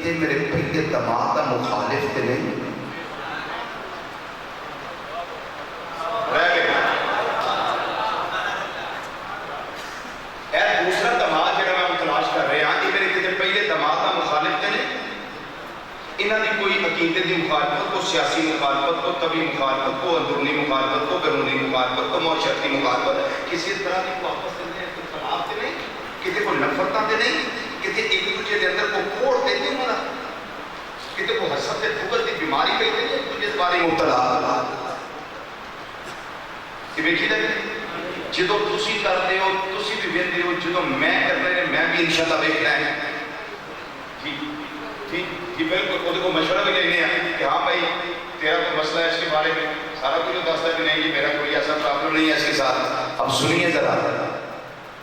کتے میرے پہلے دماغ کا مخالف تے نہیں رہ گئے اے دوسرا دماغ جڑا میں تلاش کر رہے ہیں یہ میرے کتے پہلے دماغ کا مخالف تے نہیں انہاں دی کوئی عقیدے دی مخالفت کو سیاسی مخالفت کو طبی مخالفت کو اندرونی مخالفت کو بیرونی مخالفت کو معاشرتی مخالفت کسی طرح کی واپس کرنے اختلاف تے نہیں کسی کو نفرتاں تے نہیں کسی ایک دوسرے کے اندر کو کوڑ تے نہیں ہونا کسی کو حسد تے بغض دی بیماری پہ تے نہیں ایک دوسرے بارے مبتلا کہ ویکھی دے جدوں تسی کردے ہو تسی بھی ویندے ہو جدوں میں کرنا ہے میں بھی انشاءاللہ ویکھنا ہے ٹھیک بالکل خود کو مشورہ بھی لینے ہیں کہ ہاں بھائی تیرا کوئی مسئلہ ہے اس کے بارے میں سارا کچھ دستا ہے کہ نہیں یہ میرا کوئی ایسا پرابلم نہیں ہے اس کے ساتھ اب سنیے ذرا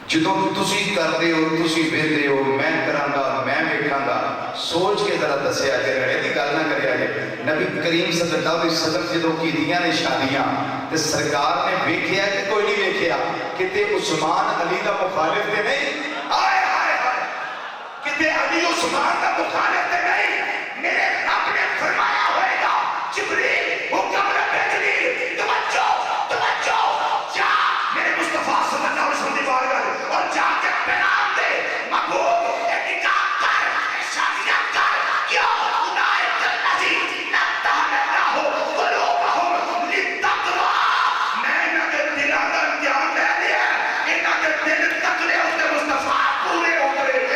جدوں تسی کردے ہو تسی ویندے ہو میں کراں گا میں ویکھاں گا سوچ کے ذرا دسیا کہ رہے دی گل نہ کریا جائے نبی کریم صلی اللہ علیہ وسلم جدوں کیتیاں نے شادیاں تے سرکار نے ویکھیا کہ کوئی نہیں ویکھیا کتے عثمان علی دا مخالف تے نہیں آئے ہائے ہائے کتے علی عثمان دا مخالف تے نہیں میرے رب نے فرمایا ہوئے گا جبریل حکم رب جلیل توجہ توجہ جا میرے مصطفیٰ صلی اللہ علیہ وسلم دی بارگاہ اور جا کے پیغام دے محبوب ایک نکاح کر شادیاں کر کیوں اولئک الذین امتحن اللہ قلوبہم للتقویٰ میں انہاں کے دلاں دا امتحان لے لیا انہاں کے دل تقوی ہوتے مصطفیٰ پورے ہو گئے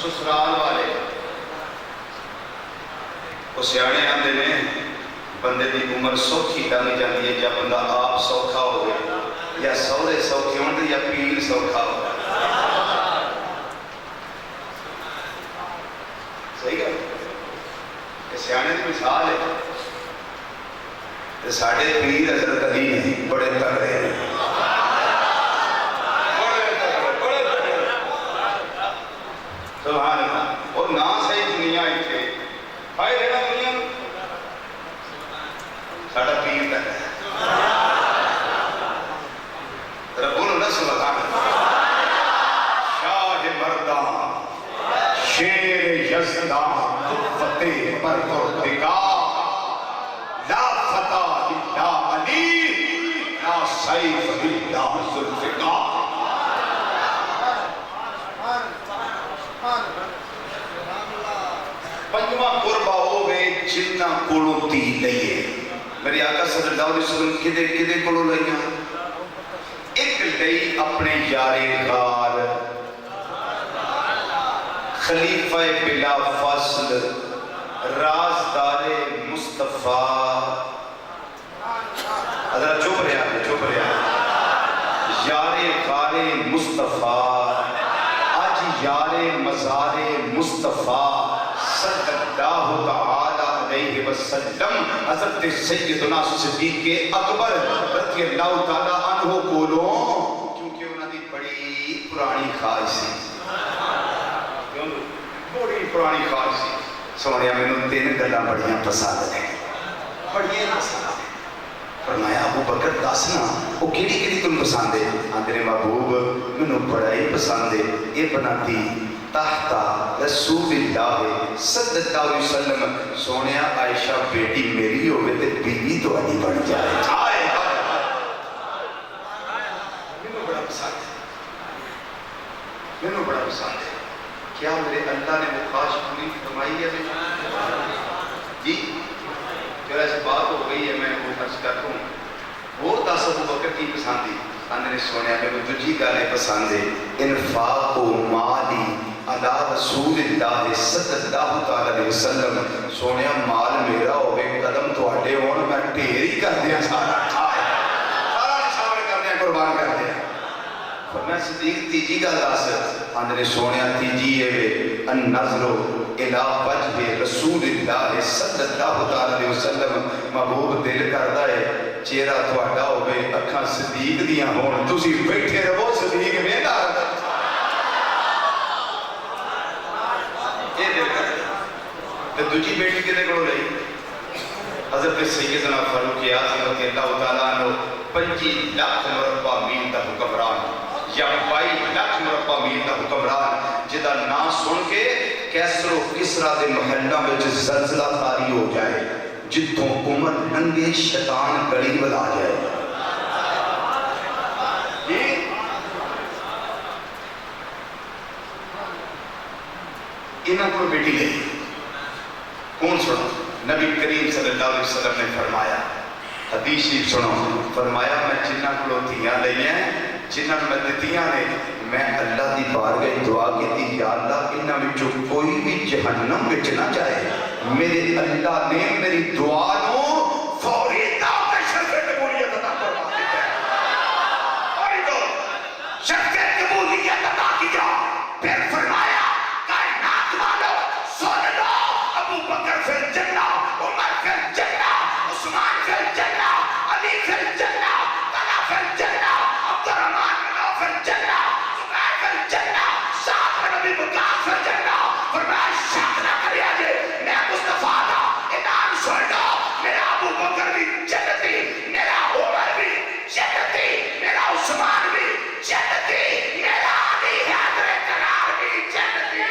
سسرال والے وہ سیانے آندے نے بندے دی عمر سوکھی لنگ جاندی ہے جب بندہ آپ سوکھا ہوئے یا سورے سوکھے ہوندے یا پیر سوکھا ہوئے صحیح ہے کہ سیانے دی مثال ہے کہ ساڑھے پیر حضرت علی ہیں بڑے تگڑے ہیں سبحان اللہ اور نا صحیح دنیا ایتھے ہائے رہنا دنیا ساڑھا پیر تک ہے ترہ بولو نا سبحان شاہ مردان شیر یزدان فتح پر پردگار لا فتح الا علی لا سیف الا ذوالفقار پنجواں قربہ ہوئے جنہ کولوں تی لئیے میری آقا صلی اللہ علیہ وسلم کدے کدے کولوں لئیاں ایک لئی اپنے یار غار خلیفہ بلا فصل رازدار مصطفیٰ حضرت چوپ رہا یار غار مصطفیٰ آج یار مزار مصطفیٰ صلی اللہ تعالی علیہ وسلم حضرت سیدنا صدیق اکبر رضی اللہ تعالی عنہ کولوں کیونکہ انہوں نے بڑی پرانی خواہش سی بڑی پرانی خواہش سی سوڑیا میں نے تین گلہ بڑیاں پسند ہیں بڑیاں پسند ہیں فرمایا ابو بکر داسنا وہ کیڑی کیڑی تم پسند ہے آندھرے محبوب میں نے بڑا ہی پسند ہے یہ بناتی تحت رسول اللہ صلی اللہ علیہ وسلم سونیا عائشہ بیٹی میری ہوئے تے بیوی تو علی بن جائے آئے میں بڑا پسند ہے کیا میرے اللہ نے وہ خواہش پوری فرمائی ہے جی جو ایسی بات ہو گئی ہے میں وہ خرچ کر دوں اور 10 ابو بکر کی پسند تھی اندر سونے میں وہ دوجی گالے پسند ہے انفاق و مالی علی رسول اللہ صلی اللہ تعالی علیہ وسلم سونے مال میرا ہوئے قدم تو اٹھے ہون میں ٹھیری کر دیا سارا کھائے سارا شامل کر دیا قربان کر دیا فرمایا صدیق تیجی گل دس اندر سونے تیجی ہے النظر الى وجہ رسول اللہ صلی اللہ تعالی علیہ وسلم محبوب دل کردا ہے چہرہ تہاڈا ہوے اکھاں صدیق دیاں ہون تسی بیٹھے رہو صدیق ویندا یہ دل کردا تے دوجی بیٹی کدے کولوں لئی حضرت سیدنا فاروق اعظم رضی اللہ تعالی عنہ 25 لاکھ مربع میل دا حکمران یا 22 لاکھ مربع میل دا حکمران جدا نام سن کے کیسر و کسرا دے محلہ میں زلزلہ طاری ہو جائے جتوں عمر ننگے شیطان گڑی بلا جائے انہاں کو بیٹی لے کون سنو نبی کریم صلی اللہ علیہ وسلم نے فرمایا حدیث شریف سنو فرمایا میں جنہ کو دھیاں لئی ہیں جنہ میں دتیاں نے میں اللہ دی بارگاہ دعا کی یا اللہ انہاں وچوں کوئی بھی جہنم وچ نہ جائے میرے اللہ نے میری دعا نو فوری دعوت شرف قبولیت عطا فرما دی ہے اور تو شرف قبولیت عطا کیا پھر فرمایا کائنات والو سن لو ابو بکر فی الجنہ عمر فی الجنہ عثمان فی الجنہ علی فی الجنہ طلحہ فی الجنہ عبد الرحمن بن عوف فی الجنہ زبیر فی الجنہ سعد بن ابی وقاص فی الجنہ فرمایا شک نہ کریا جے میں مصطفیٰ دا اعلان سن لو میرا ابو بکر بھی جنتی میرا عمر بھی جنتی میرا عثمان بھی جنتی میرا علی حیدر کرار بھی جنتی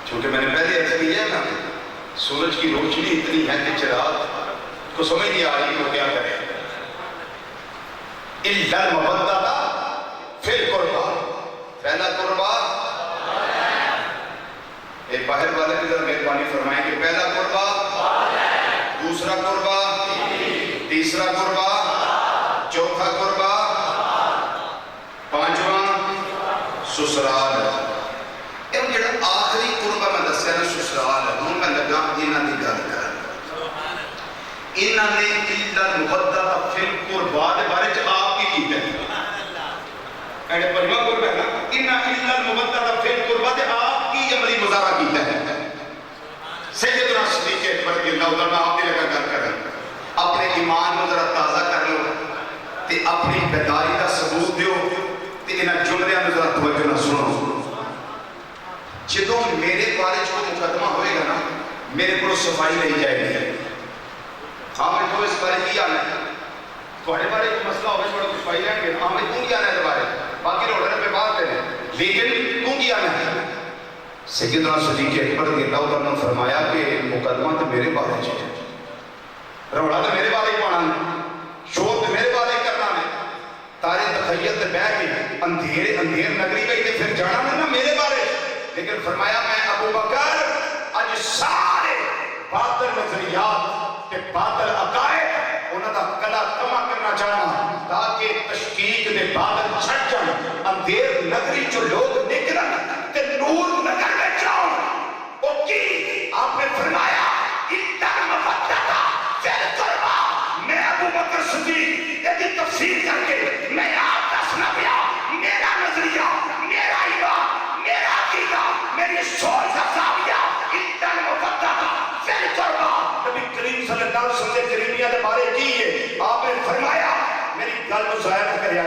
چونکہ میں نے پہلے عرض کیا نا سورج کی روشنی اتنی ہے کہ چراغ کو سمجھ نہیں آ رہی وہ کیا کرے الا المودۃ فی القربى پہلا قربہ ایک باہر والے کی ذرا مہربانی فرمائیں کہ پہلا قربہ دوسرا قربہ تیسرا قربہ چوتھا قربہ پانچواں سسرال یہ جڑا آخری قربہ میں دسیا نا سسرال ہے ہوں میں لگا انہاں دی گل کر انہاں نے الا المودۃ فی القربى دے بارے چ آپ کی کیتا ہے ایڈے پنجواں قربہ ہے نا انہاں الا المودۃ فی القربى دے آپ کی عملی مظاہرہ کیتا ہے سیدنا صدیق اکبر رضی اللہ عنہ آپ کی لگا کر رہے ہیں اپنے ایمان کو ذرا تازہ کر لو تے اپنی بیداری کا ثبوت دیو تے انہاں جملیاں میں ذرا توجہ نہ سنو جدوں میرے بارے جو مقدمہ ہوئے گا نا میرے کو صفائی نہیں جائے گی ہاں میں تو اس بارے کی آنا ہے تھوڑے بارے کو مسئلہ ہوئے چھوڑا کچھ صفائی لیں گے ہاں میں کیوں کی آنا ہے بارے باقی روڑنے پہ بات کریں لیکن کیوں کی آنا ہے سیدنا صدیق اکبر رضی اللہ عنہ فرمایا کہ مقدمہ تو میرے بارے چاہیے روڑا تو میرے بارے ہی پانا شور تو میرے بارے ہی کرنا ہے تارے تخیل تے بہ کے اندھیر نگری گئی تے پھر جانا ہے نا میرے بارے لیکن فرمایا میں ابو بکر اج سارے باطل نظریات تے باطل عقائد انہاں دا کلا کما کرنا چاہنا تاکہ تشکیک دے بادل چھٹ جان اندھیر نگری جو لوگ نکلن تے نور نگر میں جاؤں او کی آپ نے فرمایا اتنا مفددہ فیل قربہ میں ابو بکر صدیق ایک تفسیر کر کے میں آپ دسنا پیا میرا نظریہ میرا ایمان میرا عقیدہ میری سوچ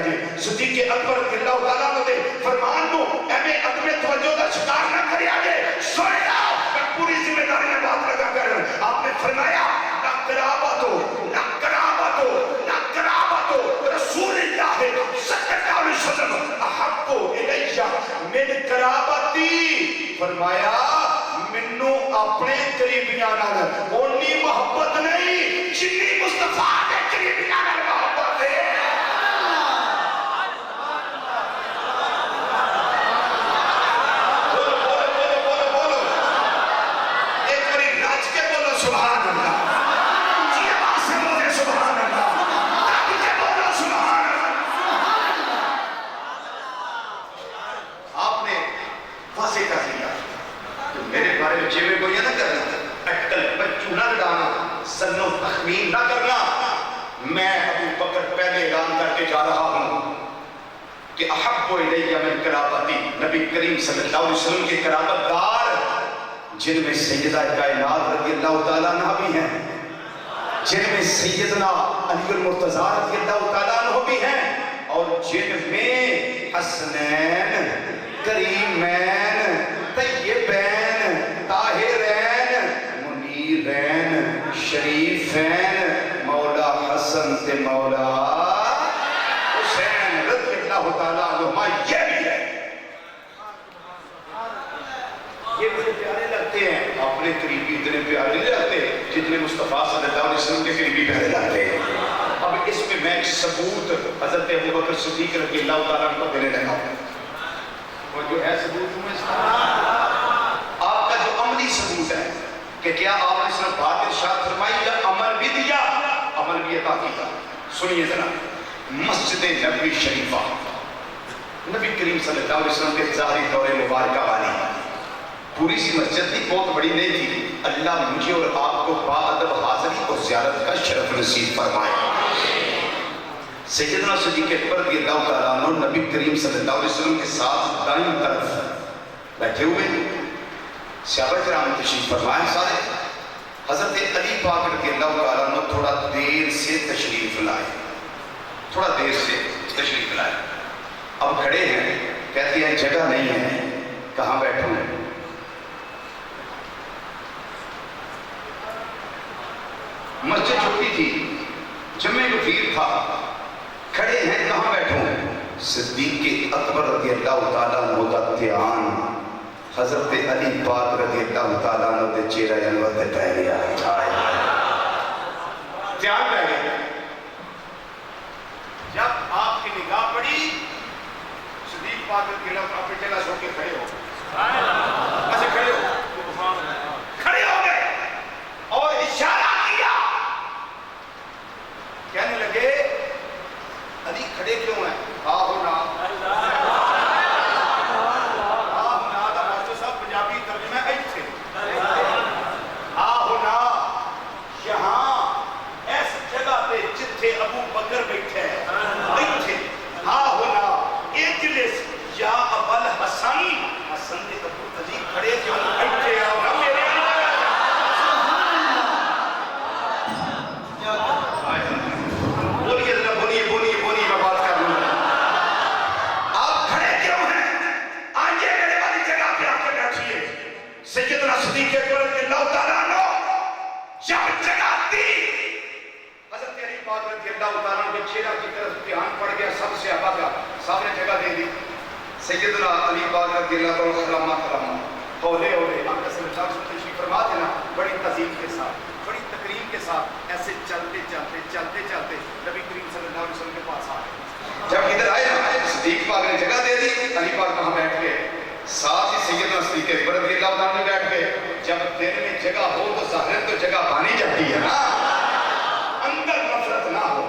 جی صدیق اکبر رضی اللہ تعالیٰ عنہ دے فرمان کو ایویں عدم توجہ دا شکار نہ کریا جے سن لاؤ میں پوری ذمہ داری میں بات لگا کر آپ نے فرمایا نہ قرابتو رسول اللہ صلی اللہ علیہ وسلم احب الیہ من قرابتی فرمایا منو اپنے قریبیاں نال اونی محبت نہیں جتنی مصطفیٰ کے قریبیاں نال محبت ہے سنو تخمین نہ کرنا میں ابو بکر پہلے اعلان کر کے جا رہا ہوں کہ احب الیہ من قرابتی نبی کریم صلی اللہ علیہ وسلم کے قرابت دار جن میں سیدہ کائنات رضی اللہ تعالیٰ عنہ بھی ہیں جن میں سیدنا علی المرتضیٰ رضی اللہ تعالیٰ عنہ بھی ہیں اور جن میں حسنین کریمین طیبین طاہرین منیرین شریفین مولا حسن سے مولا حسین رضی اللہ تعالیٰ عنہ یہ بھی ہے یہ بڑے پیارے لگتے ہیں اپنے قریبی اتنے پیارے نہیں لگتے جتنے مصطفیٰ صلی اللہ علیہ وسلم کے قریبی پیارے لگتے ہیں اب اس میں ایک ثبوت حضرت ابو بکر صدیق رضی اللہ تعالیٰ عنہ کو دینے لگا ہوں اور جو ہے ثبوت آپ کا جو عملی ثبوت ہے کہ کیا آپ نے صرف بات ارشاد فرمائی یا عمل بھی دیا عمل بھی عطا کیا سنیے ذرا مسجد نبوی شریفہ نبی کریم صلی اللہ علیہ وسلم کے ظاہری دور مبارکہ والی پوری سی مسجد تھی بہت بڑی نہیں تھی اللہ مجھے اور آپ کو باادب حاضری اور زیارت کا شرف نصیب فرمائے سیدنا صدیق اکبر رضی اللہ تعالیٰ عنہ نبی کریم صلی اللہ علیہ وسلم کے ساتھ دائیں طرف بیٹھے ہوئے صحابہ کرام تشریف فرمائے سارے حضرت علی پاک رضی اللہ تعالیٰ عنہ تھوڑا دیر سے تشریف لائے اب کھڑے ہیں کہتے ہیں جگہ نہیں ہے کہاں بیٹھوں مسجد چھوٹی تھی جمع کثیر تھا کھڑے ہیں کہاں بیٹھوں صدیق اکبر رضی اللہ تعالیٰ عنہ کا دھیان حضرت علی پاک رضی اللہ تعالیٰ عنہ دے چہرہ انور دے پہ گیا دھیان پہ گیا جب آپ کی نگاہ پڑی صدیق پاک رضی اللہ تعالیٰ پہ جگہ چھوڑ کے کھڑے ہو ایسے کھڑے ہو گئے اور اشارہ کیا کہنے لگے علی کھڑے کیوں ہیں آہو نا ابو بکر بیٹھے بیٹھے ہاں ہونا اجلس یا ابل حسن حسن نے ابو علی کھڑے کیوں بیٹھے ہونا میرے بولیے ذرا بولیے میں بات کر لوں آپ کھڑے کیوں ہیں آئیے میرے والی جگہ پہ آ کے بیٹھیے سیدنا صدیق اکبر رضی اللہ تعالیٰ عنہ جب جگہ دی رضی اللہ تعالیٰ عنہ کے چہرہ کی طرف دھیان پڑ گیا سب سے آبا کا سب نے جگہ دے دی سیدنا علی پاک رضی اللہ تعالیٰ عنہ ہولے آپ کا صلی اللہ علیہ وسلم تشریف فرما دینا بڑی تعظیم کے ساتھ بڑی تکریم کے ساتھ ایسے چلتے نبی کریم صلی اللہ علیہ وسلم کے پاس آئے جب ادھر آئے نا صدیق پاک نے جگہ دے دی علی پاک وہاں بیٹھ گئے ساتھ ہی سیدنا صدیق اکبر رضی اللہ تعالیٰ عنہ بیٹھ گئے جب دل میں جگہ ہو تو ظاہر تو جگہ بانی جاتی ہے نا اندر نفرت نہ ہو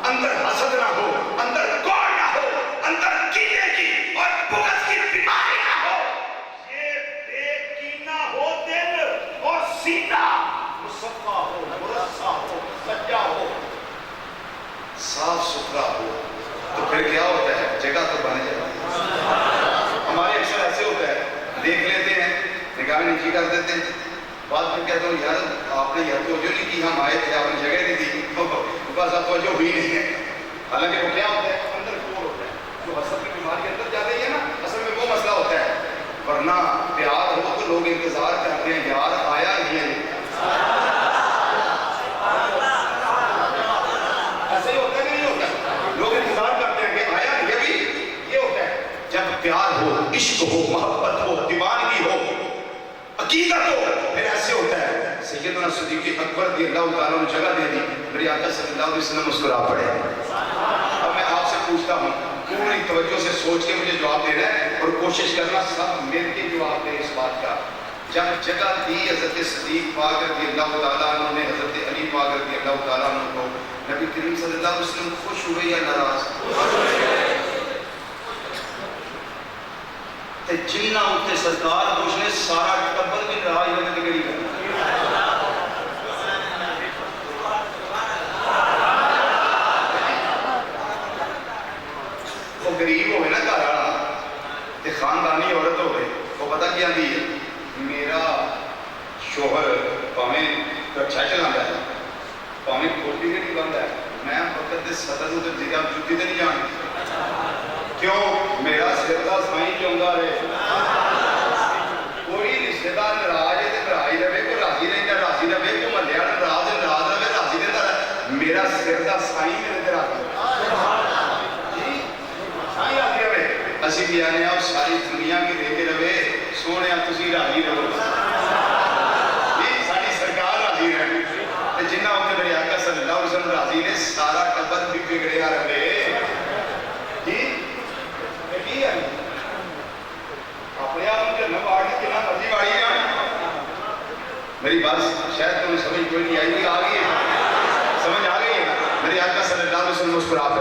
اندر حسد نہ ہو اندر کوڑ نہ ہو اندر کینے کی اور بغض کی بیماری نہ ہو یہ بے کینہ ہو دل اور سینہ مصفہ ہو مرصع ہو سجا ہو صاف ستھرا ہو تو پھر کیا ہوتا ہے جگہ تو بنے جاتی ہمارے اکثر ایسے ہوتا ہے دیکھ لیتے ہیں نگاہ نیچی کر دیتے ہیں بعد میں کہتا ہوں یار آپ نے یہ توجہ نہیں کی ہم آئے تھے آپ نے جگہ نہیں دی بس اب توجہ ہوئی نہیں ہے حالانکہ وہ کیا ہوتا ہے اندر کوڑ تو لوگ انتظار کرتے ہیں یار آیا نہیں ہے. ایسے ہی ہوتا ہے کہ نہیں ہوتا؟ لوگ انتظار کرتے ہیں کہ آیا نہیں ابھی. یہ ہوتا ہے جب پیار ہو، عشق ہو، محبت ہو، دیوانگی ہو، عقیدت ہو، پھر ایسے ہوتا ہے. سیدنا صدیق اکبر رضی اللہ تعالیٰ نے جگہ دے دی، میرے آقا صلی اللہ علیہ وسلم مسکرا پڑے. اب میں آپ سے پوچھتا ہوں، پوری توجہ سے سوچ کے مجھے جواب دینا ہے اور کوشش کرنا سب مل کے جواب دیں اس بات کا. جب جگہ دی حضرت صدیق پاک رضی اللہ تعالیٰ عنہ نے حضرت علی پاک رضی اللہ تعالیٰ عنہ کو، نبی کریم صلی اللہ علیہ وسلم خوش ہوئے یا ناراض؟ تے جنہ اتے سرکار خوش نے سارا ٹبر بھی ناراض ہونے کی کہڑی گل؟ وہ غریب ہوئے نا گھر والا تے خاندانی عورت ہوئے، وہ پتہ کیا دی ہے؟ میرا شوہر پاویں کچھا چلاتا ہے، پاویں کھوٹی نہیں بنتا ہے، میں وقت دے صدر نو تے جگہ جُتی تے نہیں جانی. کیوں؟ میرا سر دا سائیں چاہندا رہے. کوئی رشتہ دار ناراض ہے تے ناراض رہے، کوئی راضی رہندا راضی رہے، کوئی محلے والا ناراض ہے ناراض رہے، راضی رہندا رہے. میرا سر دا سائیں میرے تے راضی جی سائیں راضی رہے. اسی بھی آنے آؤ ساری دنیا کی رہتے رہے، سونے تسی راضی رہو جی، ساری سرکار راضی رہے. تے جنہ ہوتے میرے آقا صلی اللہ علیہ وسلم راضی نے سارا ٹبر بھی بگڑیا رہے. اپنے آپ کے نواڑی کنا مرضی واڑی ہے. میری بات شاید تمہیں سمجھ کوئی نہیں آئی ہوئی، آ گئی ہے، سمجھ آ گئی ہے. میرے آقا صلی اللہ علیہ وسلم مسکرا پہ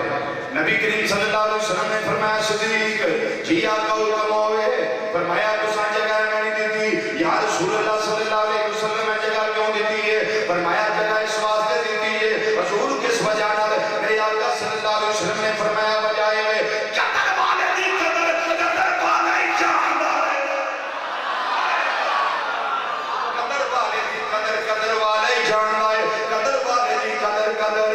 نبی کریم صلی اللہ علیہ وسلم نے فرمایا صدیق جی آقا حکم ہوئے، فرمایا تساں جگہ میں نہیں دیتی یا رسول اللہ صلی اللہ علیہ وسلم میں جگہ کیوں دیتی ہے؟ فرمایا جگہ اس واسطے دیتی ہے حضور کس وجہ نال؟ میرے آقا صلی اللہ علیہ وسلم نے فرمایا بجائے ہوئے قدر والے دی قدر قدر والے ہی جاندا ہے. قدر والے دی قدر قدر والے ہی جاندا ہے. قدر والے دی قدر قدر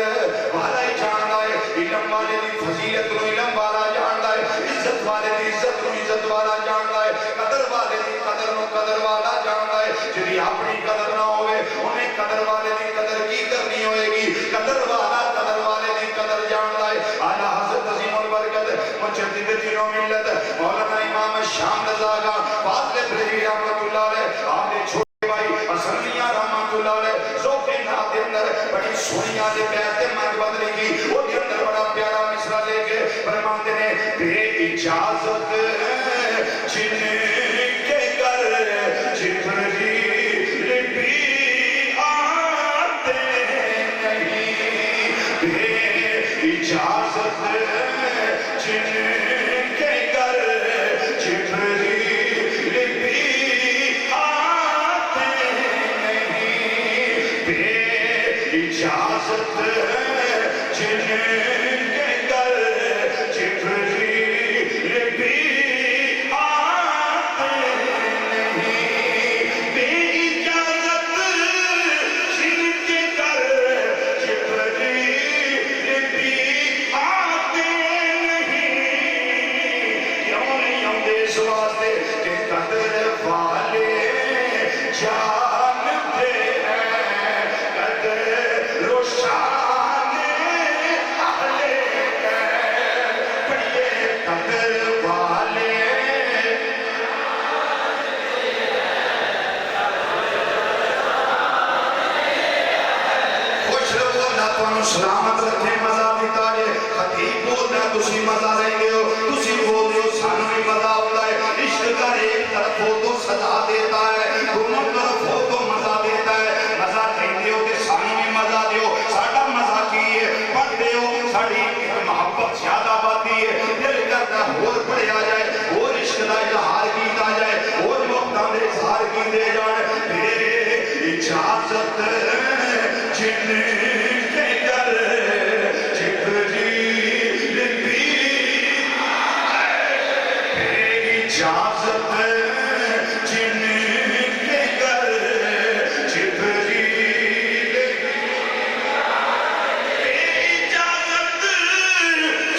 والا ہی جاندا ہے. علم والے دی فضیلت نو علم والا جاندا ہے. عزت والے دی عزت نو عزت والا جاندا ہے. قدر والے دی قدر نو قدر والا جاندا ہے. جدی اپنی قدر نہ ہوئے انہیں قدر والے دی قدر کی کرنی ہوئے گی. قدر والا قدر والے دی قدر جاندا ہے. اعلیٰ حضرت عظیم البرکت مجدد دین و ملت مولانا امام شام رضا کا فاضل بریلوی رحمت اللہ علیہ، آپ نے چھوٹے بھائی حسن میاں رحمت اللہ علیہ ذوق نات دے اندر بڑی سونیا دے بیعت مند بدلے گی. وہ دے اندر بڑا پیارا مصرع لے کے فرماتے نے بے اجازت جن کے گھر جبریل بھی آتے نہیں، بے اجازت جن کے گھر جبریل بھی آتے نہیں، بے اجازت جن کے گھر جبریل بھی آتے نہیں، بے اجازت جن کے گھر جبریل بھی آتے نہیں. کیوں نہیں آتے؟ اس واسطے کہ قدر والے جانتے ہیں قدر روشان اہل ہے. پڑھیے قدر والے خوش رہو، اللہ تمہیں سلامت رکھے. مزہ دیتا ہے خطیب بول رہا تسی مزہ لیں گے ہو، تسی بول رہے ہو سانو بھی مزہ ہوتا ہے. عشق کا ایک طرف ہو تو سزا دیتا ہے، دونوں طرف ہو تو مزہ دیتا ہے. مزہ کہتے ہو کہ سانو بھی مزہ دیو، ساڑا مزہ کیے پڑھتے ہو ساڑی محبت زیادہ باتی ہے. دل کرتا اور پڑھیا جائے اور عشق کا اظہار کیتا جائے اور وقتاں دے اظہار کیتے جائے. بے اجازت جن کے گھر جبریل بھی بے اجازت جن کے گھر جبریل بے اجازت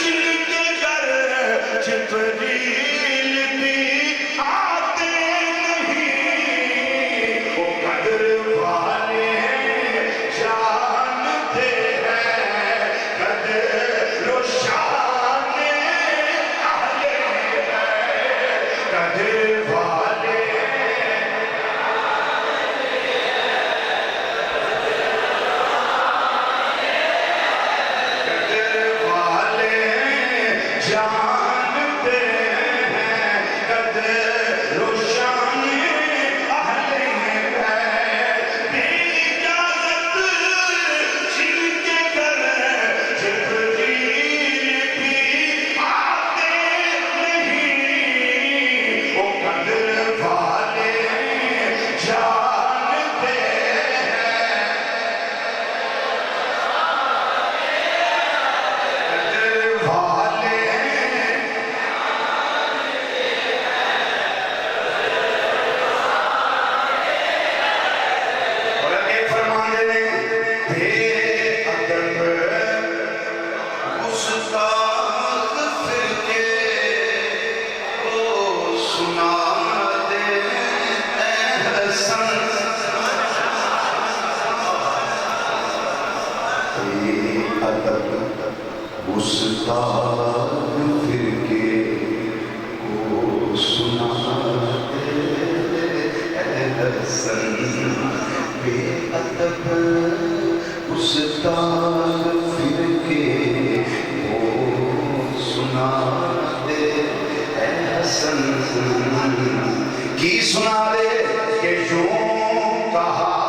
جن کے گھر جبریل بھی آتے نہیں، کی سنا دے کہ یوں کہا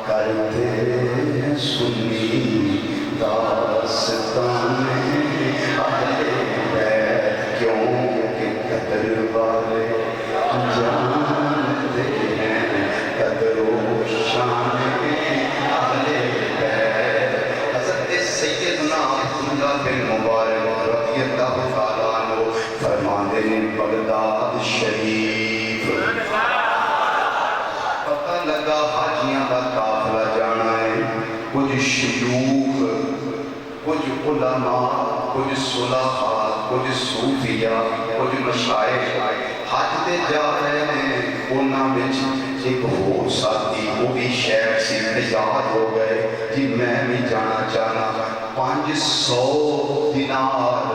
کرتے اے سنی داستان بغداد شریف پتہ لگا حاجیاں کا قافلہ جانا ہے کچھ شیوخ کچھ علماء کچھ صلحاء کچھ صوفیاء کچھ مشائخ حج دے جا رہے ہیں انہاں وچ ایک ہور ساتھی وہ بھی شیخ سے تیار ہو گئے جی میں بھی جانا چاہنا 500 دینار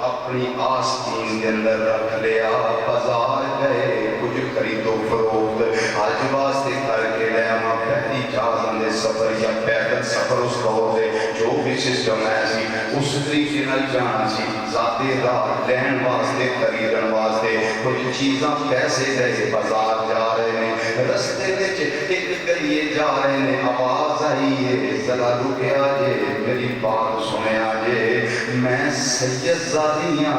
اپنی آستین کے اندر رکھ لیا بازار گئے کچھ خرید و فروخت حج واسطے کر کے لیا ماں پہلی جہازاں دے سفر یا پیدل سفر اس دور دے جو بھی سسٹم ہے سی اس طریقے نال جانا سی ذاتی راہ لین واسطے خریدن واسطے کچھ چیزاں پیسے دے بازار جا رہے ہیں رستے وچ ایک گلیے جا رہے ہیں آواز آئی ہے ذرا رکیا جے میری بات سنیا جے میں سید زادیاں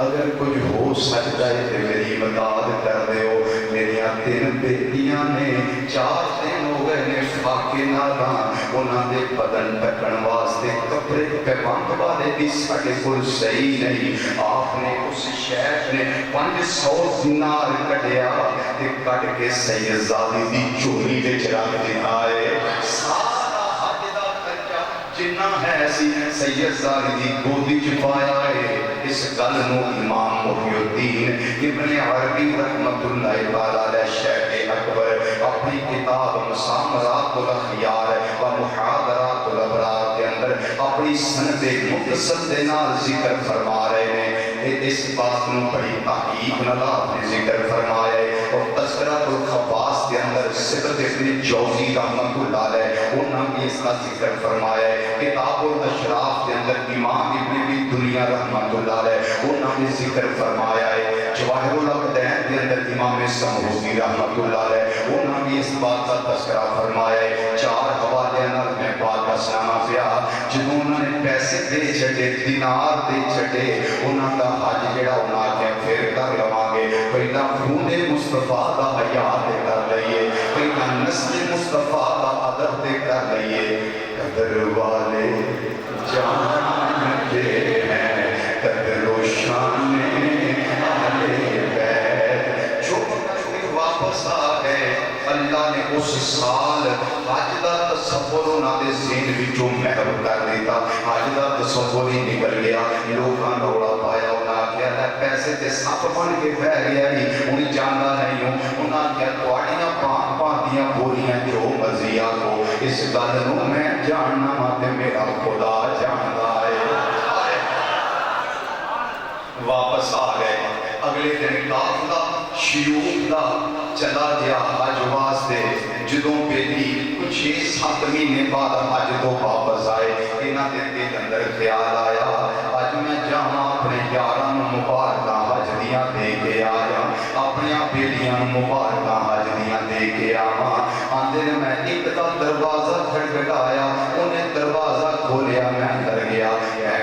اگر کچھ ہو سکتا ہے تو میری مدد کر دے ہو میری 3 بیٹیاں نے 4 دن ہو گئے نے فاقے نالاں انہاں دے بدن ڈھکن واسطے کپڑے پیوند والے بھی ساڈے کول صحیح نہیں آپ نے اس شیخ نے 500 دینار کڈیا تے کڈ کے سید زادی دی چولی وچ رکھ دتا ہے سارا حج دا خرچہ جنہ ہے سید زادی دی گودی چ پایا ہے اس گل نو امام محی الدین ابن عربی رحمت اللہ تعالی شیخ اکبر اپنی کتاب مسامرات الاخیار و محاضرات الابرار کے اندر اپنی سند متصل دے نال ذکر فرما رہے ہیں اس بات کو بڑی تحقیق نال آپ نے ذکر فرمایا ہے اور تذکرۃ الخواص کے اندر سبت ابن جوزی رحمۃ اللہ علیہ انہوں نے اس کا ذکر فرمایا ہے کتاب الاشراف کے اندر امام ابن بھی دنیا رحمۃ اللہ علیہ انہوں نے ذکر فرمایا ہے جواہر العقدین کے اندر امام سمعودی رحمۃ اللہ علیہ انہوں نے اس بات کا تذکرہ فرمایا ہے چار حوالے نال میں بات کا سنانا پیا جدوں انہوں نے پیسے دے چھڈے دینار دے چھڈے انہوں کا حج جڑا انہاں آخیا پھر کر لواں گے پہلا خون مصطفیٰ دا حیا تے کر لئیے پہلا نسل مصطفیٰ دا ادب تے کر لئیے قدر والے جانتے ہیں قدر و شان اہل بیت جو واپس آ گئے اللہ نے اس سال حج دا تصور انہاں دے ذہن وچوں محو کر دیتا حج دا تصور ہی نکل گیا لوکاں روڑا پایا انہاں آخیا پیسے تے سپ بن کے بہ گیا انہیں جاندا نہیں ہوں انہاں آخیا تواڈیاں پان پان دیاں بولیاں جو مرضی آکھو اس گل نوں میں جاننا وا تے میرا خدا جاندا ہے واپس آ گئے اگلے دن قافلہ شیوخ دا چلا گیا حج واسطے جدوں بیٹی کچھ 6-7 مہینے بعد حج تو واپس آئے انہاں دے دل اندر خیال آیا اج میں جاواں اپنے یاراں نوں مبارکاں حج دیاں دے کے آیا اپنی بیٹیاں نوں مبارکاں حج دیاں دے کے آواں آندے نے میں ایک دا دروازہ کھٹکھٹایا انہیں دروازہ کھولیا میں اندر گیا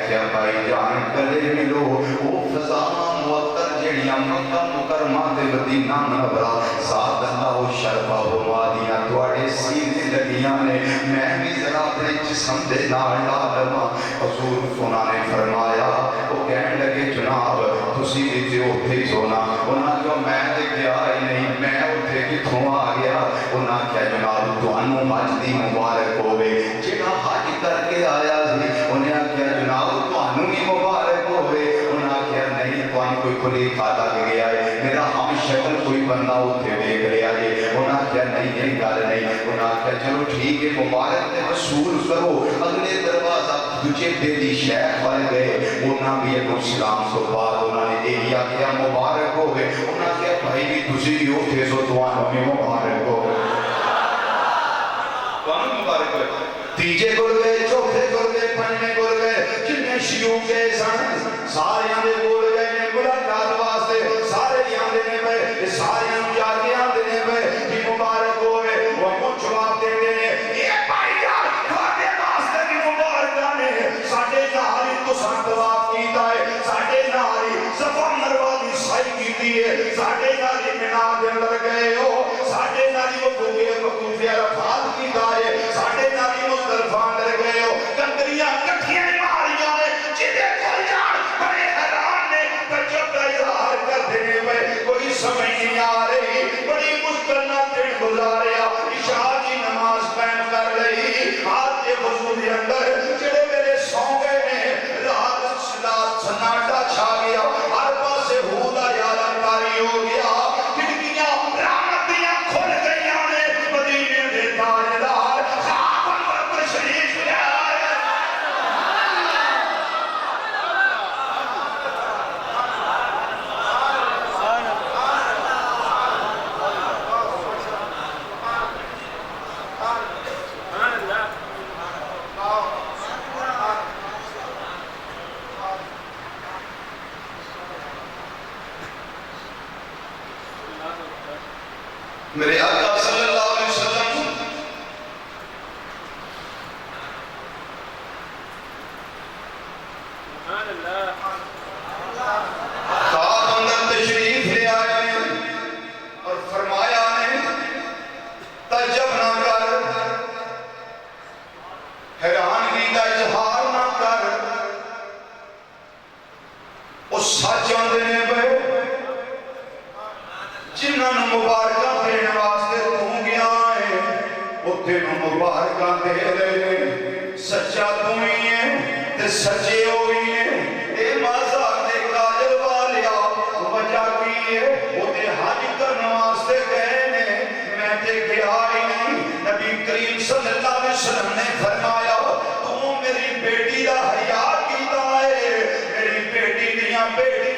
کیا بھائی جان گلے ملو وہ فضاواں معطر جڑیاں مکہ مکرمہ تے مدینہ منورہ ساتھ اللہ و شرفہ و وادیاں تواڈے سینے لگیاں نے میں بھی ذرا اپنے جسم دے نال لا لواں حضور سونا نے فرمایا وہ کہن لگے جناب تسی بھی تے اوتھے ہی سونا انہاں جو میں تے گیا ہی نہیں میں اوتھے کتھوں آ گیا انہاں کہا جناب تانوں حج دی مبارک ہوے جڑا حج کر کے آیا سی انہاں کہا جناب تانوں بھی مبارک ہوے انہاں کہا نہیں تانوں کوئی کھلی کھاتا گیا ہے میرا ہم شکل کوئی بندہ اتنے دیکھ لیا ہے انہاں کیا نہیں یہ گل نہیں انہاں کیا چلو ٹھیک ہے مبارک تے وصول کرو اگلے دروازہ دوجے بیلی شیخ بن گئے انہاں بھی ایک سلام تو بعد انہاں نے یہی آخیا مبارک ہوئے انہاں کیا بھائی بھی تسی بھی اٹھے سو تانوں بھی مبارک ہوئے تانوں مبارک ہوئے تیجے گل گئے چوتھے گل گئے پنجویں گل گئے جنہیں شیوخ گئے سن سارے آندے گل گئے نے ملاقات واسطے سارے آندے نے پہ سارے جا کے آندے نے پہ کہ مبارک ہوئے وہ کچھ جواب دے دے یہ بھائی جان تھوڑے واسطے بھی مبارکاں نے ساڈے نال ہی تساں طواف کیتا ہے ساڈے نال ہی صفا مروہ دی سعی کیتی ہے ساڈے نال ہی مینا دے اندر گئے ہو ساڈے نال ہی وقوف وقوف عرفات کیتا ہے ساڈے نال ہی مزدلفہ اندر گئے ہو کنکریاں کٹھیاں ماریاں نے جدے کھل جان بڑے حیران نے تجب کا اظہار کر دینے پہ کوئی سمجھ نہیں آ رہی بڑی مشکل نہ دن گزاریا عشاء کی نماز قائم کر رہی ہاتھ کے وضو کے اندر جڑے میرے سو گئے نے رات سناٹا چھا گیا ہر پاسے ہودا یارا کاری ہو گیا کھڑکیاں رحمت دیاں کھل گئیاں نے مدینے دے تاجدار خواب انور پر شریف لے آئے میرے آقا صلی اللہ علیہ وسلم خواب اندر تشریف لے آئے ہیں اور فرمایا نے تعجب نہ کر حیرانگی کا اظہار نہ کر اس سچ آندے نے پہ جنہاں نوں مبارکاں دین واسطے تو گیا ہے اوتھے نوں مبارکاں دے رہے نے سچا تو ہی ہے تے سچے ہوئی ہیں اے مازار دے کاجل والیا وجہ کی ہے اوتھے حج کرن واسطے گئے نے میں تے گیا ہی نہیں نبی کریم صلی اللہ علیہ وسلم نے فرمایا تو میری بیٹی دا حیا کیتا ہے میری بیٹی دیاں بیٹی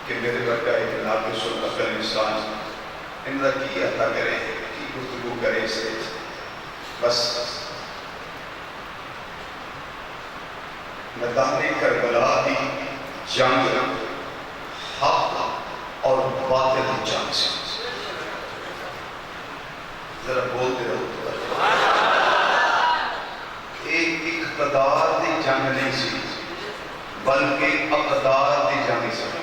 کہ میرے ورگا ایک ناقص العقل انسان اندر کی عطا کرے کی گفتگو کرے سے بس میدان کربلا کی جنگ حق اور باطل کی جنگ سے ذرا بولتے رہو ایک اقتدار کی جنگ نہیں سی بلکہ اقدار کی جنگ سی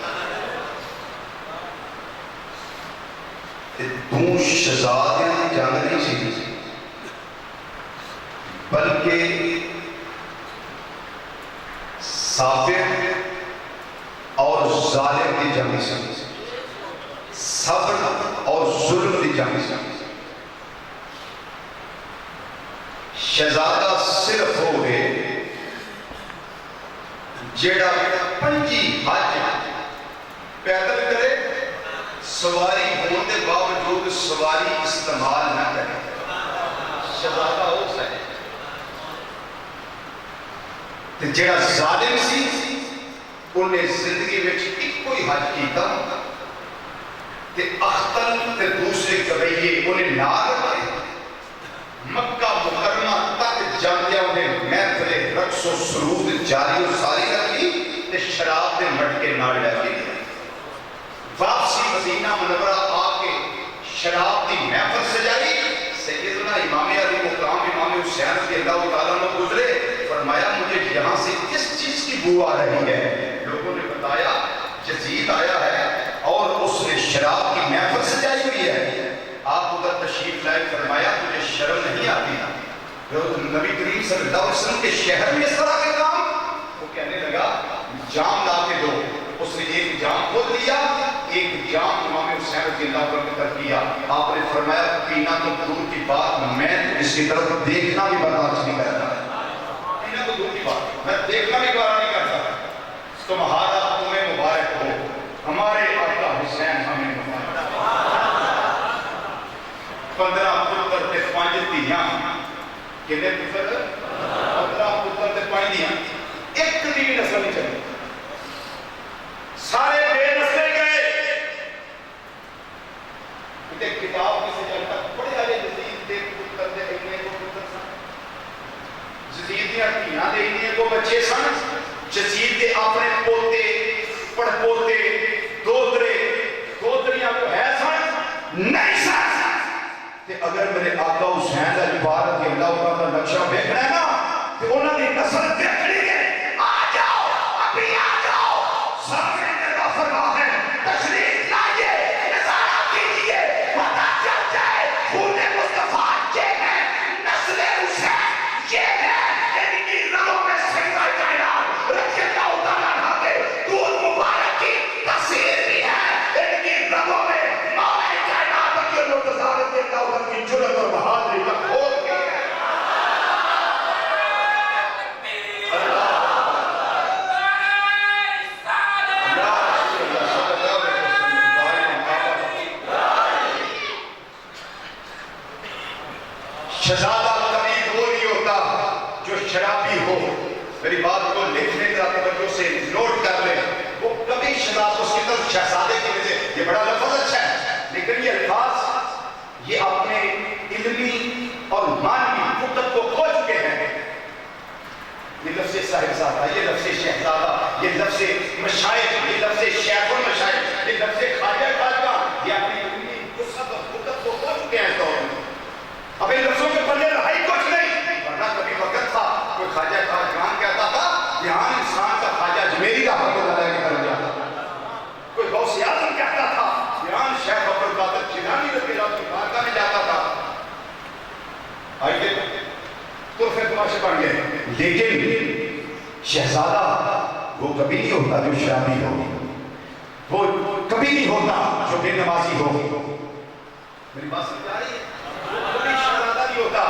دو شہزادیاں کی جنگ نہیں سی بلکہ صابر اور ظالم کی جنگ سی صبر اور ظلم کی جنگ سی شہزادہ صرف ہوئے جیڑا پنجی حج پیدل کرے سواری ہونے کے باوجود سواری استعمال نہ کرے شہزادہ ہو سکے تے جیڑا ظالم سی انہیں زندگی میں ایک کوئی حج کیتا تے اختل تے دوسرے قبیلے انہیں نال رکھے مکہ مکرمہ تک جاندیا انہیں محفل رقص و سرود جاری و ساری رکھی تے شراب دے مٹکے نال لے کے گئے واپسی مدینہ منورہ آ کے شراب دی محفل سجائی سیدنا امام علی مقام امام حسین رضی اللہ تعالیٰ نے گزرے فرمایا مجھے یہاں سے کس چیز کی بو آ رہی ہے لوگوں نے بتایا یزید آیا ہے اور اس نے شراب کی محفل سجائی ہوئی ہے آپ ادھر تشریف لائے فرمایا تجھے شرم نہیں آتی نبی کریم صلی اللہ علیہ وسلم کے شہر میں اس طرح کے کام وہ کہنے لگا جام لا کے دو اس نے ایک جام کھول دیا ایک جام امام حسین رضی اللہ عنہ کی طرف کیا آپ نے فرمایا پینا تو دور کی بات میں اس کی طرف دیکھنا بھی برداشت نہیں کرتا پینا تو دور کی بات میں دیکھنا بھی گوارا نہیں کرتا تمہارا تمہیں مبارک ہو ہمارے آقا حسین ہمیں مبارک 15 پتر تے 5 دھیاں کنے پتر 15 پتر تے 5 دھیاں ایک دی بھی نسل نہیں چلی سارے بے نسل گئے ایک کتاب کسی جانتا بڑے آئے جزید دے پتر دے اینے کو پتر سن جزید دے دھیاں دے اینے کو بچے سن جزید دے اپنے پوتے پڑ پوتے دوتریاں کو ہے سن نہیں سن کہ اگر میرے آقا حسین اجبار رضی اللہ کا نقشہ دیکھنا ہے نا کہ انہوں نے نسل دیکھنی ہے آ جاؤ ابھی آ جاؤ سامنے میرا فرما ہے تشریف لائیے نظارہ کیجیے پتہ چل جائے خون مصطفیٰ یہ ہے نسل حسین یہ ہے ان کی رگوں میں سنگا کائنات رضی اللہ تعالیٰ عنہ کے دودھ مبارک کی تصویر بھی ہے ان کی رگوں میں مولا کائنات کے مرتضی رضی اللہ عنہ کی جرأت اور بہادری کا کھول کے شہزادہ کبھی وہ نہیں ہوتا جو شرابی ہو میری بات کو لکھنے کا توجہ سے نوٹ کر لیں وہ کبھی شہزادہ اس کی طرف شہزادے کی وجہ یہ بڑا لفظ اچھا ہے لیکن یہ الفاظ یہ اپنے علمی اور معنوی فطرت کو کھو چکے ہیں یہ لفظ صاحبزادہ یہ لفظ شہزادہ یہ لفظ مشائخ یہ لفظ شیخ المشائخ یہ لفظ خواجہ خواجہ یہ اپنی علمی فطرت اور فطرت کو کھو چکے ہیں دور میں اب ان لفظوں کے پلے رہائی کچھ نہیں ورنہ کبھی وقت تھا کوئی خواجہ خواجگان کہتا تھا یہاں انسان کا خواجہ اجمیری رحمۃ اللہ علیہ کی طرف جاتا تھا کوئی غوث اعظم کہتا تھا یہاں شیخ عبد القادر جیلانی رضی اللہ کی بارگاہ میں جاتا تھا آئیے طرفے تماشے بن گئے لیکن شہزادہ وہ کبھی نہیں ہوتا جو شرابی ہو وہ کبھی نہیں ہوتا جو بے نمازی ہو میری بات سمجھ آ رہی ہے کبھی شہزادہ نہیں ہوتا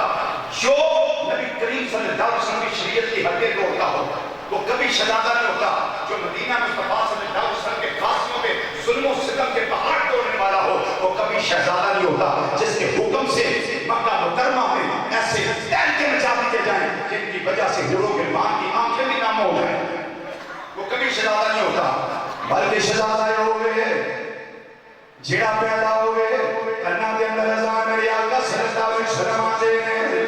جو نبی کریم صلی اللہ علیہ وسلم کی شریعت کی حدیں توڑتا ہو وہ کبھی شہزادہ نہیں ہوتا جو مدینہ مصطفیٰ صلی اللہ علیہ وسلم کے قاسموں پہ ظلم و ستم کے پہاڑ توڑنے والا ہو وہ کبھی شہزادہ نہیں ہوتا جس کے حکم سے مکہ مکرمہ میں ایسے تہلکے مچا دیے جائیں جن کی وجہ سے حوروں کے مان کی آنکھیں بھی نام ہو جائیں وہ کبھی شہزادہ نہیں ہوتا بلکہ شہزادہ ہوئے جڑا پیدا ہوئے کنا دے اندر اذان میرے آقا صلی اللہ علیہ وسلم آتے ہیں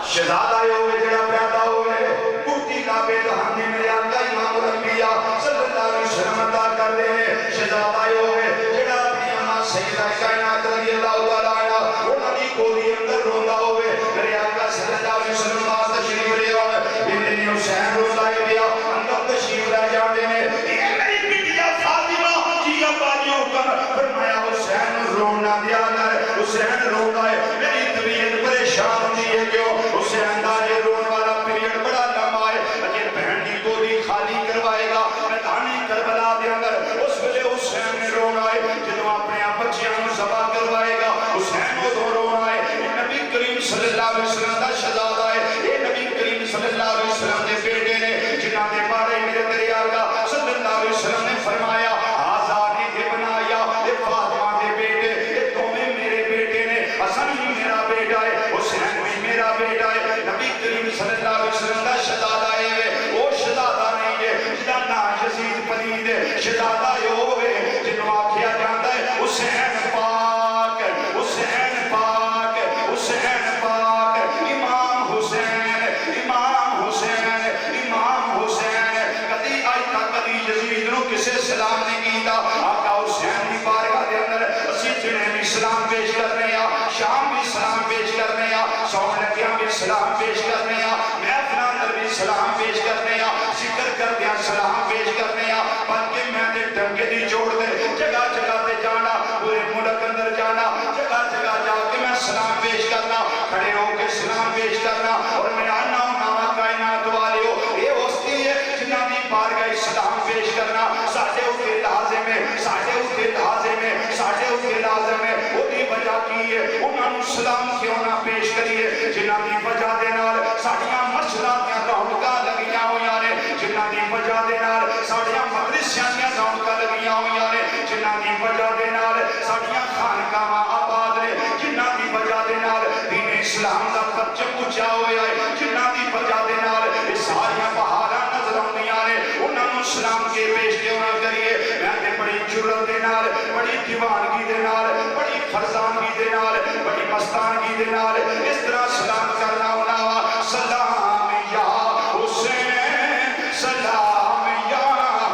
شہزادہ ہوئے جڑا پیدا ہوئے کرتی کعبے دہانے میرے آقا امام الانبیاء صلی اللہ علیہ وسلم عطا کر دے شہزادہ ہوئے جڑا اپنی اماں سیدہ کائنات رضی اللہ تعالیٰ عنہ انہوں نے گودی اندر روندا ہوئے میرے آقا صلی اللہ علیہ وسلم باز تشریف لے آئے انہیں حسین روزہ لیا اندر تشریف لے جاتے ہیں یہ میری بیٹیا فاطمہ جی ابا جیوں کر فرمایا حسین رونا دیا کر حسین رونا ہے میری طبیعت پریشان ہوتی ہے کیوں حسین دا یہ رون والا پیریڈ بڑا لمبا ہے اگر بہن کی گودی خالی کروائے گا میدانی کربلا دے اندر اس ویلے حسین نے رونا ہے جدوں اپنے بچیاں نوں ذبح کروائے گا حسین کو رونا ہے یہ نبی کریم صلی اللہ علیہ وسلم دا شہزادہ ہے یہ نبی کریم صلی اللہ علیہ وسلم دے بیٹے نے جنہاں دے بارے میرے تیرے آقا صلی اللہ علیہ وسلم نے فرمایا آزادی دے بنایا یہ فاطمہ دے بیٹے یہ دونوں میرے بیٹے نے حسن بھی میرا بیٹا ہے حسین بھی میرا بیٹا ہے نبی کریم صلی اللہ علیہ وسلم دا شہزادہ ہے وہ شہزادہ نہیں ہے جدا نا یزید پلید شہزادہ ہوئے جنہوں آکھیا جاندہ ہے حسین پاک حسین پاک حسین پاک امام حسین امام حسین امام حسین کدی آئی تا کدی یزید نو کسے سلام نہیں کیتا آقا حسین کی بارگاہ دے اندر اسی جنہیں بھی سلام پیش کرنے یا شام بھی سلام پیش کرنے یا سون لگیاں بھی سلام پیش کرنے یا محفلان در بھی سلام پیش کرنے یا ذکر کر دیا سلام پیش کرنے یا بلکہ میں نے ڈنگے دی جوڑ دے جگہ جگہ دے جانا پورے ملک اندر جانا جگہ جگہ جا کے میں سلام پیش کرنا کھڑے ہو کے سلام پیش کرنا اور میں آنا ہوں نامہ کائنات والے ہو یہ ہستی ہے جنہاں دی بارگاہ سلام پیش کرنا ساڑھے اٹھے لازم ہے ساڑھے اٹھے لازم ہے ساڑھے اٹھے لازم ہے وہ دی وجہ کی ہے انہاں نوں سلام کیوں نہ پیش کریے جنہاں دی وجہ دے نال ساڑھیاں مسجداں دیاں رونقاں لگیاں ہویاں نے جنہاں دی وجہ دے نال ساڑھیاں مدرسیاں دیاں رونقاں لگیاں ہویاں نے جنہاں دی وجہ دے نال ساڑھیاں خانقاہاں آباد نے جنہاں دی وجہ دے نال دین اسلام دا پرچم اونچا ہویا ہے جنہاں دی وجہ دے نال یہ ساریاں بہاراں نظر آندیاں نے انہاں نوں سلام کے پیش کیوں نہ کریے میں تے بڑی جرت دے نال بڑی دیوانگی دے نال بڑی فرزانگی دے نال بڑی مستانگی دے نال اس طرح سلام کرنا ہونا وا سلام یا حسین سلام یا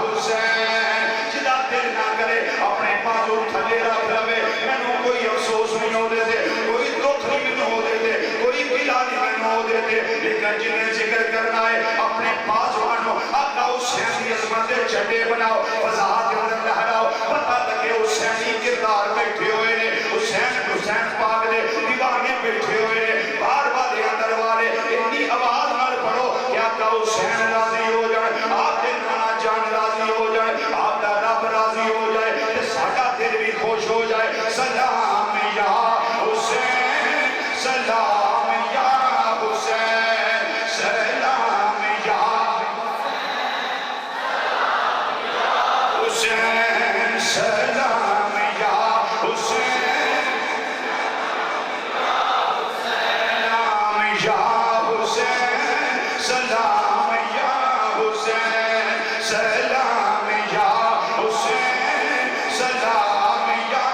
حسین جدا دل نہ کرے اپنے بازو تھلے رکھ لوے مینوں کوئی افسوس نہیں ہو دے کوئی دکھ نہیں ہو دے کوئی گلا نہیں ہو دے لیکن جنہیں ذکر کرنا ہے اپنے بازوانوں آقا حسین کی عظمت چٹے بناؤ فضا کے اندر لہراؤ پتہ لگے حسینی کردار بیٹھے ہوئے نے حسین پاک دے دیوانے بیٹھے ہوئے نے بار بار اندر والے اتنی آواز نال پڑھو کہ آقا حسین راضی ہو جائے آپ کے نانا جان راضی ہو جائے آپ کا رب راضی ہو جائے کہ ساڈا دل بھی خوش ہو جائے سلام یا حسین سلام یا حسین سلام یا حسین سلام یا حسین سلام یا حسین سلام یا حسین سلام یا حسین سلام یا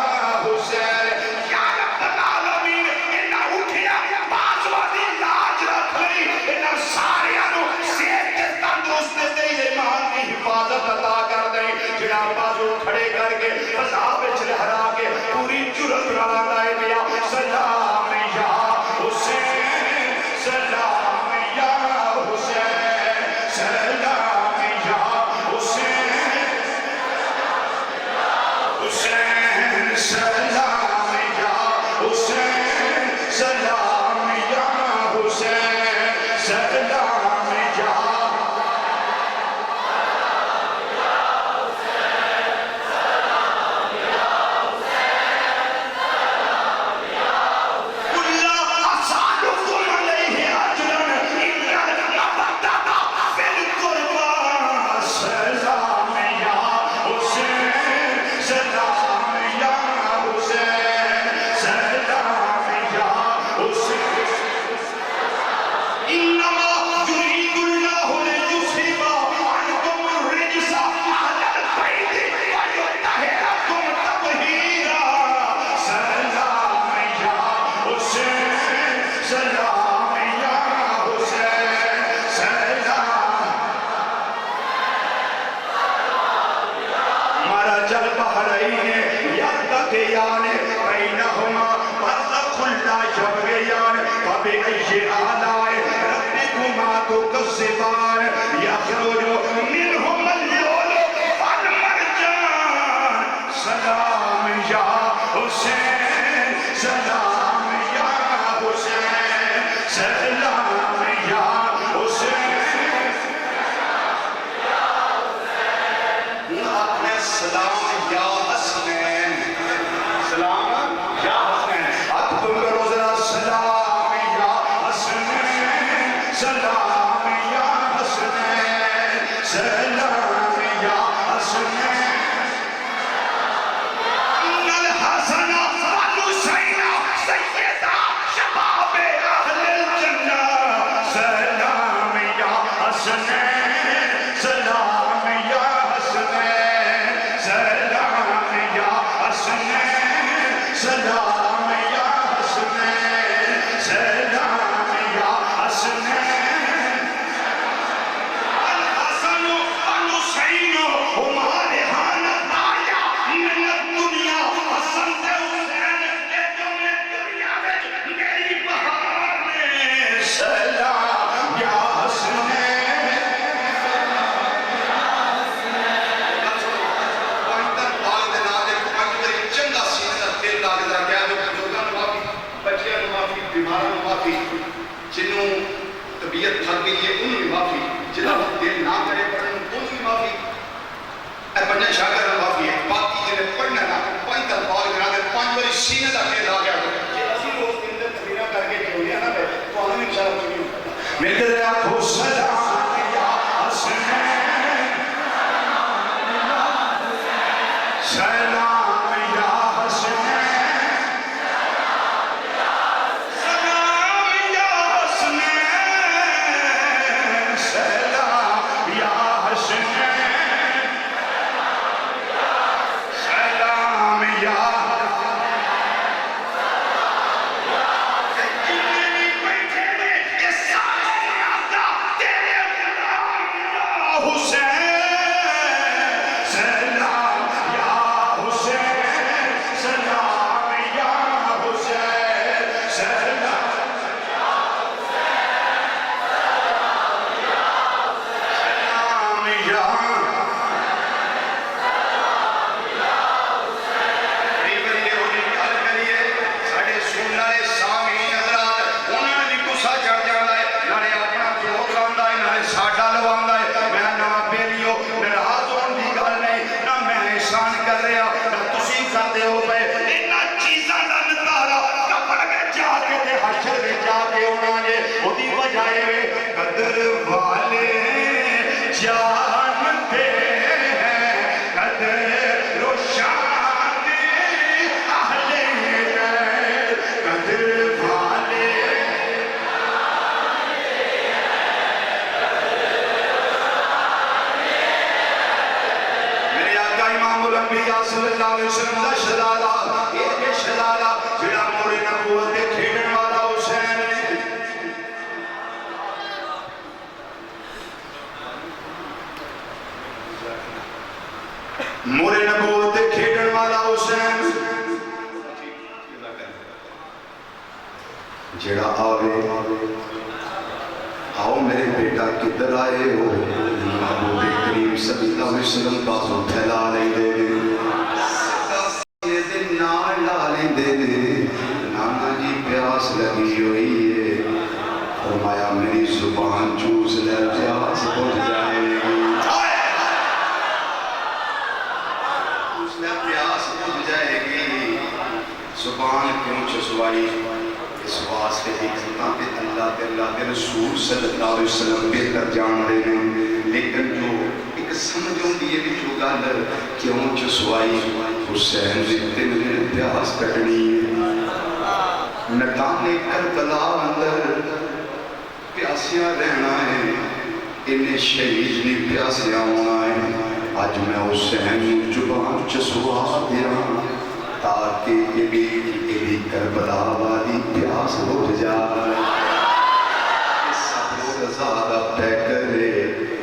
حسین یا رب العالمین انہاں اٹھیا بازوادی لاج رکھ لئی انہاں ساریاں نوں صحت تے تندرست تے ایمان دی حفاظت عطا کر دئی جڑا بازو کھڑے کر کے فضا وچ لہرا کے پوری جرت نال آئے دیا سلام یا حسین سلام یا حسین سلام یا حسین حسین سلام یا حسین سلام یا حسین سلام یا جب گیان کبھی ایشی آلائے ربکما تکذبان یخرج منہم اللیل والمرجان سلام یا حسین سلام یا حسین سلام یا حسین اپنے سلام یا حسنین سلام یا حسنین اب تم کرو ذرا سلام یا حسنین سلام یا حسنین سلام یا حسنین ان الحسن والحسین سیدہ شباب اہل الجنہ سلام یا حسنین سلام یا حسنین سلام یا حسنین سلام یا حسنین سلام یا حسنین الحسن والحسین ہما ریحان آیا من الدنیا حسن تے حسین کے جملے دنیا میں میری بہار میں سلام یا حسنین جنہوں طبیعت تھک گئی ہے انہوں بھی معافی جنہوں دل نہ کرے پڑھنے انہوں بھی معافی اے پڑھنے شاگر معافی ہے باقی جنہیں پڑھنا نہ پانچ تلوار کرا دے پانچ باری سینے دا دل آ گیا یہ اسی روز کے اندر تبیرہ کر کے جو لیا نا تو ہمیں انشاءاللہ چکی ہوں میں تیرے آنکھوں سلام یا حسنین سلام یا حسنین قدر والے جانتے ہیں قدر روشان اہل غیب قدر والے میرے آقا امام الانبیاء صلی اللہ علیہ وسلم دا شلالہ یہ شلالہ جڑا مور نبوت دے کھیڑن والا حسین مور نبوت دے کھیڑن والا حسین جڑا آوے آؤ میرے بیٹا کدھر آئے ہو محبوب کریم صلی اللہ علیہ وسلم بازو پھیلا نہیں دے نال لا لیں دے نانا جی پیاس لگی ہوئی ہے فرمایا میری زبان چوس لے پیاس بجھ جائے گی چوس لے پیاس بجھ جائے گی زبان کیوں چسوائی اس واسطے حکمتاں پہ اللہ کے رسول صلی اللہ علیہ وسلم بہتر جان دے ہیں لیکن جو ایک سمجھوں دیئے بھی جو گالر کیوں چسوائی حسین زندے میں پیاس کٹنی نکانے کربلا اندر پیاسیاں رہنا ہے انہیں شہید نہیں پیاسیاں ہونا ہے آج میں حسین زبان چسوا دیا تاکہ یہ بھی کربلا والی پیاس بجھ جائے صبر رضا دا پہ کرے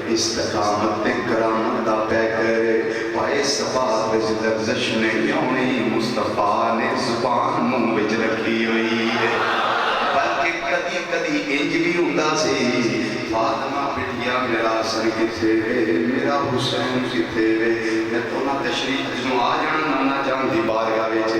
استقامت کرامت دا پہ کرے پائے اس بات وچ لفظش نہیں آنی مصطفیٰ نے زبان منہ وچ رکھی ہوئی ہے بلکہ کدی کدی انج بھی ہوندا سی فاطمہ بٹیا میرا حسن کتے وے میرا حسین کتے وے میں تو نہ تشریف جنوں آ جانا نہ جان دی بارگاہ وچ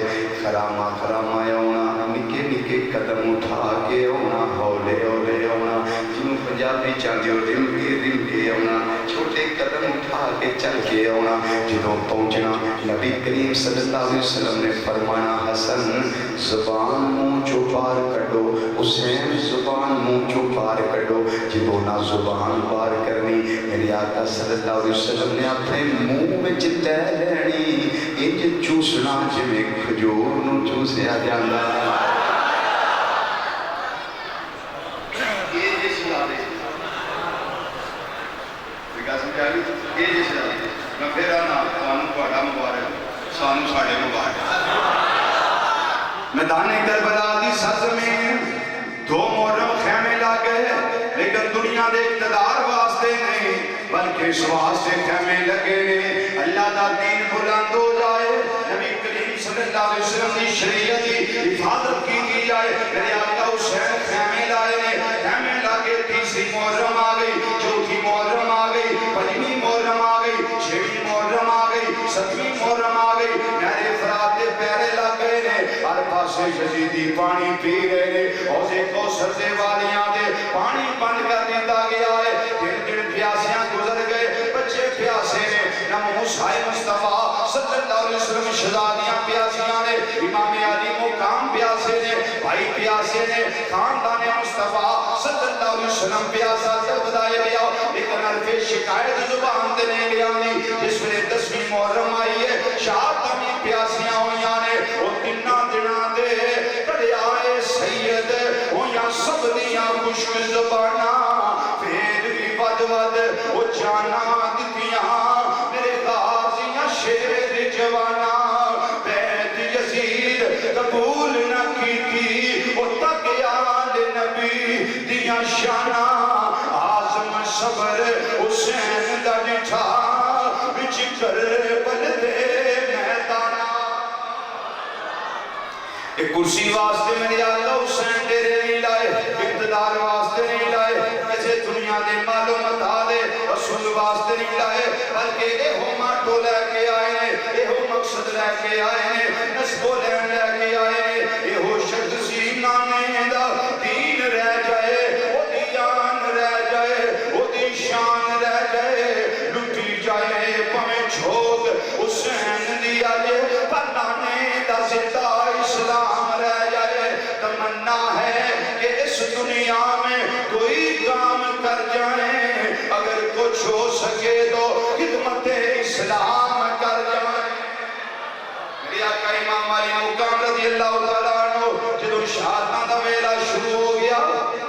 خرامہ خرامہ آنا نکے نکے قدم اٹھا کے آنا ہولے ہولے آنا جنوں پنجابی چاہتے ہو رم کے آنا چھوٹے قدم اٹھا کے چل کے آنا جنوں پہنچنا نبی کریم صلی اللہ علیہ وسلم نے فرمایا حسن زبان منہ چو پار کٹو حسین زبان منہ چو پار کٹو جنوں نہ زبان پار کرنی میرے آقا صلی اللہ علیہ وسلم نے اپنے منہ میں لے لینی انج چوسنا جویں کھجور نو چوسیا جاندا میں پھر آنا سانو پڑھا مبارک سانو ساڑے مبارک میدان کربلا دی سرز میں دو محرم خیمے لگے لیکن دنیا دے اقتدار واسطے نہیں بلکہ اس واسطے خیمے لگے نے اللہ دا دین بلند ہو جائے نبی کریم صلی اللہ علیہ وسلم کی شریعت کی حفاظت کی جائے میرے آقا حسین خیمے لائے نے خیمے لگے تیسری محرم آ گئی چوتھی محرم آ گئی پنجویں محرم آ گئی چھویں محرم آ گئی ستویں محرم آ گئی میرے فرات دے پیرے لگ گئے نے ہر پاسے یزیدی پانی پی گئے نے اوزے کوثر دے والیاں دے پانی بند کر دیتا گیا ہے دن دن پیاسیاں گزر گئے بچے پیاسے نے نہ موسیٰ مصطفیٰ صلی اللہ علیہ وسلم شہزادیاں پیاسیاں نے امام علی مقام پیاسے نے بھائی پیاسے نے خاندان مصطفیٰ صلی اللہ علیہ وسلم پیاسا تب دائے لیا لیکن عرف شکایت زبان دینے لیا نہیں جس میں 10ویں محرم آئی ہے شاہدامی پیاسیاں ہویاں نے وہ دنہ دنہ دے کڑے آئے سید ہویاں سب دیاں خوشک زبانہ پھر بھی ود ود وہ جانا دتیاں میرے غازیاں شیر جوانا بیت یزید قبول نہ کی تھی وہ تک آل نبی دیاں شانہ آزم صبر حسین دا جٹھا بچ کربل دے میدانہ ایک کرسی واسطے میرے آقا حسین ڈیرے نہیں لائے اقتدار واسطے نہیں لائے کسے دنیا دے مال و متا دے رسول واسطے نہیں لائے بلکہ اے ہو ماٹو لے کے آئے ہیں اے ہو مقصد لے کے آئے ہیں نسب و لین لے کے آئے ہیں اے ہو شخص سینہ میں دا دین رہ جائے وہ دیان رہ جائے وہ دی شان رہ جائے لٹی جائے پمیں چھوک حسین دیا جے پلانے دا زندہ اسلام رہ جائے تمنا ہے کہ اس دنیا میں کوئی کام کر جائیں اگر کچھ ہو سکے تو خدمت اسلام کر جائیں میری آقا امام علی مقام رضی اللہ تعالیٰ عنہ جدو شہادتاں دا ویلا شروع ہو گیا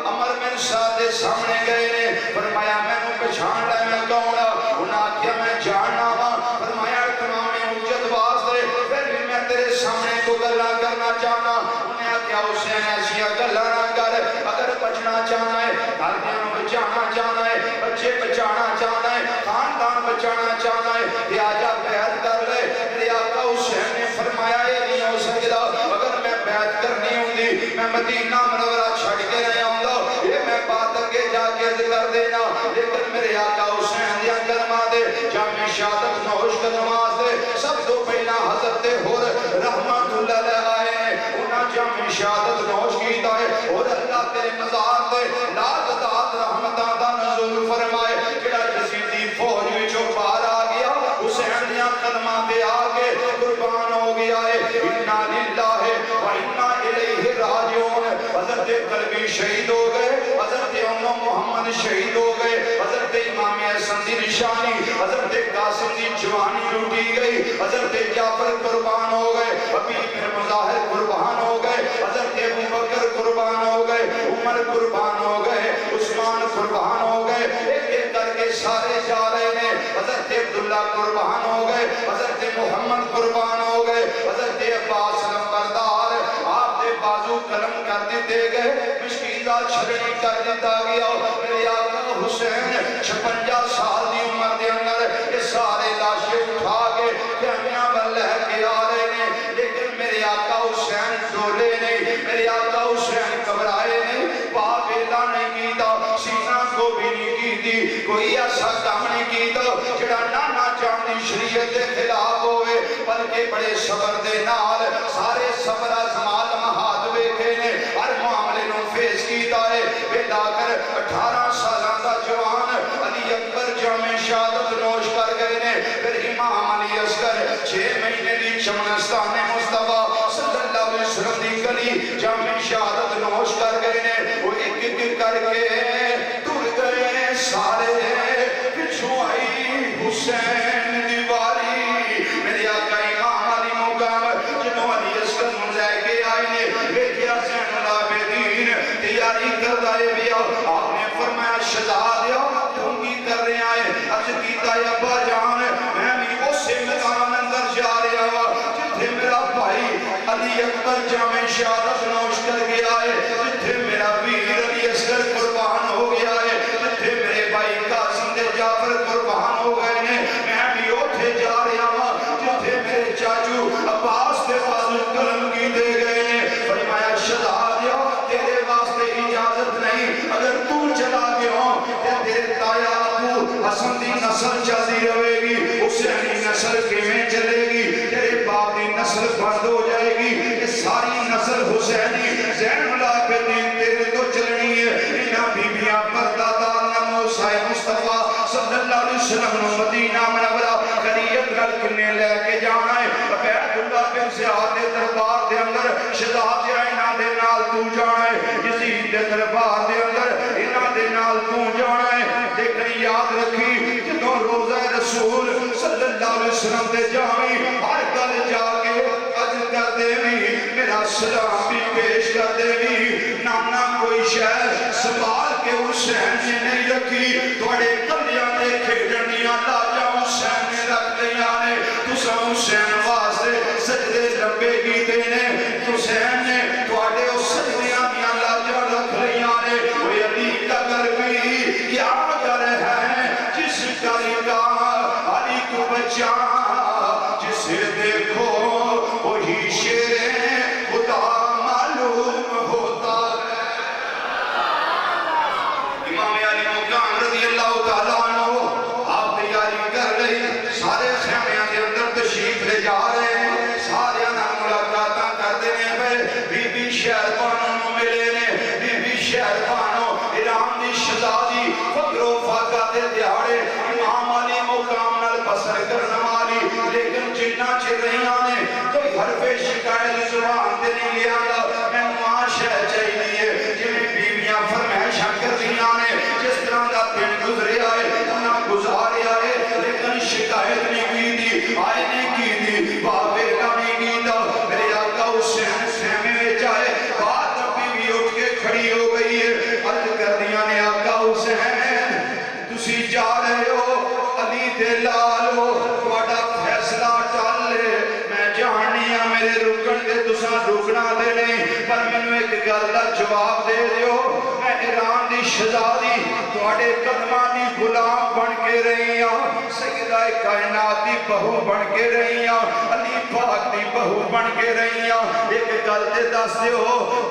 عمر بن سعد دے سامنے گئے نے فرمایا میں نے پہچان لے میں کون انہاں کیا میں جاننا وا فرمایا تمام حجت واسطے پھر بھی میں تیرے سامنے کو گلا کرنا چاہنا انہیں کیا حسین ایسی گلا نہ کر اگر بچنا چاہنا ہے گھردیاں بچانا چاہنا ہے بچے بچانا چاہنا ہے خاندان بچانا چاہنا ہے یہ آجا بیعت کر لے میرے آقا حسین نے فرمایا یہ نہیں ہو سکتا اگر میں بیعت کرنی ہوں دی میں مدینہ منورہ چھڑ کے رہے ہوں گا یہ میں بات کے جا کے ذکر دینا لیکن میرے آقا حسین دیا کلمہ دے جامع شہادت نوش کلمات دے سب تو پہلا حضرت حر رحمت اللہ لے آئے ہیں انہاں جامع شہادت نوش کیتا ہے اور اللہ تیرے مزار دے لات دات رحمتہ دا نزول فرمائے جڑا یزیدی فوج وچوں باہر آ گیا حسین دیا کلمہ دے آگے قربان ہو گیا ہے انا للہ و انا الیہ راجعون حضرت قلبی شہید ہو گئے حضرت محمد شہید ہو گئے حضرت امام حسن دی نشانی حضرت قاسم دی جوانی لوٹی گئی حضرت جعفر قربان ہو گئے حبیب بن مظاہر قربان ہو گئے حضرت ابوبکر قربان ہو گئے عمر قربان ہو گئے عثمان قربان ہو گئے ایک ایک کر کے سارے جا رہے ہیں حضرت عبداللہ قربان ہو گئے حضرت محمد قربان ہو گئے حضرت عباس نمبردار آپ دے بازو قلم کر دیتے گئے مشکیزہ چھڑنی کر دیتا گیا میرے آقا حسین 56 سال دی عمر دے اندر یہ سارے لاشیں اٹھا کے شریعت کے خلاف ہوئے بلکہ بڑے صبر دے نال سارے صبر آزما لمحات ویکھے نے ہر معاملے نو فیس کیتا ہے بلا کر 18 سالاں دا جوان علی اکبر جامع شہادت نوش کر گئے نے پھر امام علی اصغر 6 مہینے دی چمنستان مصطفیٰ صلی اللہ علیہ وسلم دی گلی جامع شہادت نوش کر گئے نے وہ ایک ایک کر کے ٹر گئے سارے پچھو آئی حسین دی واری میرے آقا امام علی مقام جنہوں علی اصغر منزائے کے آئے نے بیٹیا زین العابدین تیاری کر دائے بیا آپ نے فرمایا شہزادیا تم کی کر رہے آئے عرض کیتا ہے ابا جان میں بھی اسے میدان اندر جا رہا ہوا جتھے میرا بھائی علی اکبر جامع شہادت نوش کر گیا ہے جتھے میرا ویر علی اصغر قربان ہو گیا ہے جتھے میرے بھائی قاسم دے جعفر قربان ہو گئے نے میں بھی اوتھے جا رہا ہوا جتھے میرے چاچو عباس دے فضل کرم کی دے گئے نے فرمایا شہزادیا تیرے واسطے اجازت نہیں اگر تو چلا گیا تے تیرے تایا ابو حسن دی نسل چلتی رہے گی حسینی نسل کیویں چلے گی تیرے باپ دی نسل بند ہو جائے گی یہ ساری نسل حسینی زین العابدین تیرے تو چلنی ہے انہاں بیبیاں پردہ نمو صاحب مصطفیٰ صلی اللہ علیہ وسلم نو مدینہ منورہ خریت گل کنے لے کے جانا ہے عبید اللہ بن زیاد دے دربار دے اندر شہزاد انہاں دے نال تو جانا ہے یزید دے دربار دے اندر انہاں دے نال تو جانا ہے لیکن یاد رکھی جدوں روزہ رسول صلی اللہ علیہ وسلم دے جاویں ہر گل جا کے اج کر دیویں میرا سلام بھی پیش کر دیویں نانا کوئی شے سنبھال کے حسین نے نہیں رکھی تھوڑے کلیاں دے کھیڈنیاں لاجاں حسین نے رکھ دیاں نے تساں حسین واسطے سجدے لمبے کیتے نے حسین نے تھوڑے اس سجدیاں دیاں لاجاں رکھ لیاں نے وہ علی کا گھر بھی کیا گھر ہے جس گھر کا علی کو بچا جسے دیکھو وہی شیر خدا معلوم ہوتا ہے امام علی مقام رضی اللہ تعالیٰ عنہ آپ تیاری کر رہی سارے خیمیاں کے اندر تشریف لے جا رہے ہیں سارے ملاقاتاں کر دینے پہ بی بی شہربانوں ملے نے بی بی شہربانوں ایران دی شہزادی فقر و فاقہ دے دیہاڑے امام علی مقام نال بسر کرنے والی لیکن جنہ چر رہیاں نے کوئی حرف شکایت زبان دے نہیں لیا میں معاش ہے چاہیے جنہیں بیویاں فرمائشاں کر دیاں نے جس طرح دا دن گزرے آئے انہاں گزارے آئے لیکن شکایت نہیں کی دی آئے نہیں کی دی بابے کا نہیں کی دا میرے آقا حسین خیمے میں جائے بات ابھی بھی اٹھ کے کھڑی ہو گئی ہے عرض کر دیاں نے آقا حسین تسی جا رہے ہو علی دے لالو تھوڑا فیصلہ ٹال لے میں جاننی ہاں میرے رکن دے تساں رکنا دے نہیں پر مینوں ایک گل دا جواب دے دیو میں ایران دی شہزادی تھوڑے قدماں دی غلام بن کے رہی ہاں سیدہ کائنات دی بہو بن کے رہی ہاں علی پاک دی بہو بن کے رہی ہاں ایک گل تے دس دیو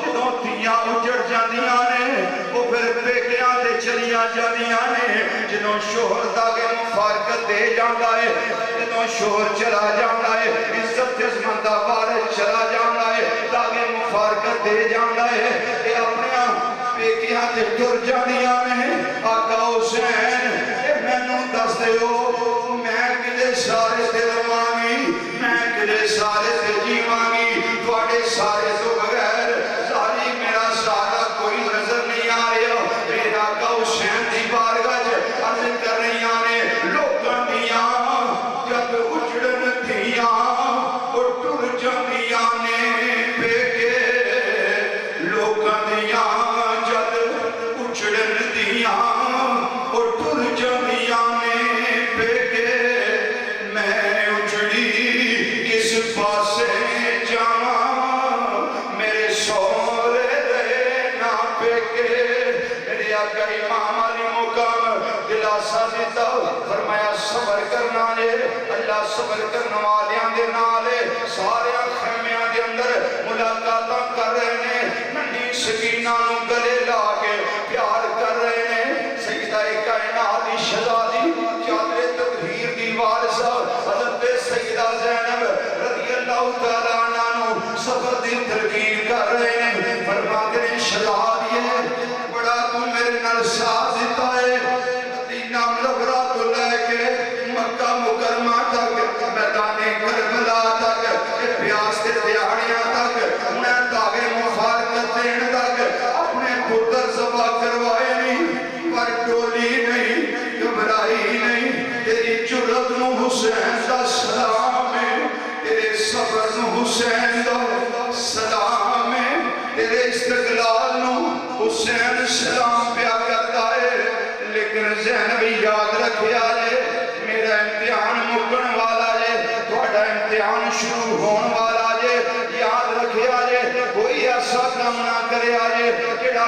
جدوں تیاں اجڑ جاندیاں نے وہ پھر پیکیاں تے چلیاں جاندیاں نے جدوں شوہر داغے مفارقت دے جاندا ہے جدوں شوہر چلا جاندا ہے عزت عظمت دا وارث چلا جاندا ہے داغے مفارقت دے جاندا ہے اے اپنے پیکیاں تے ٹر جاندیاں نے آقا حسین اے مینوں دس دیو میں کدے سارے تے رواں میں کدے سارے تے جیواں گی تواڈے سارے تو بغیر ظاہری میرا سارا کوئی نظر نہیں آ رہا میرا آقا حسین دی بارگاہ وچ عرض کر رہیاں نے لوکاں دیاں جب اجڑن دیاں او ٹر جاندیاں نے پیکے لوکاں دیاں جب اجڑن دیاں او ٹر جاندیاں نے پیکے میں اجڑی کس پاسے جاواں میرے سورے دے نا پیکے میرے آقا امام علی مقام دلاسا دیتا فرمایا صبر کرنا ہے اللہ صبر کرنے والیاں دے نالے سارے خیمیاں دے اندر ملاقاتاں کر رہے ہیں ننی سکینہ نو گلے لا کے پیار کر رہے ہیں سیدہ کائنات دی شہزادی چادر تطہیر دی وارثہ حضرت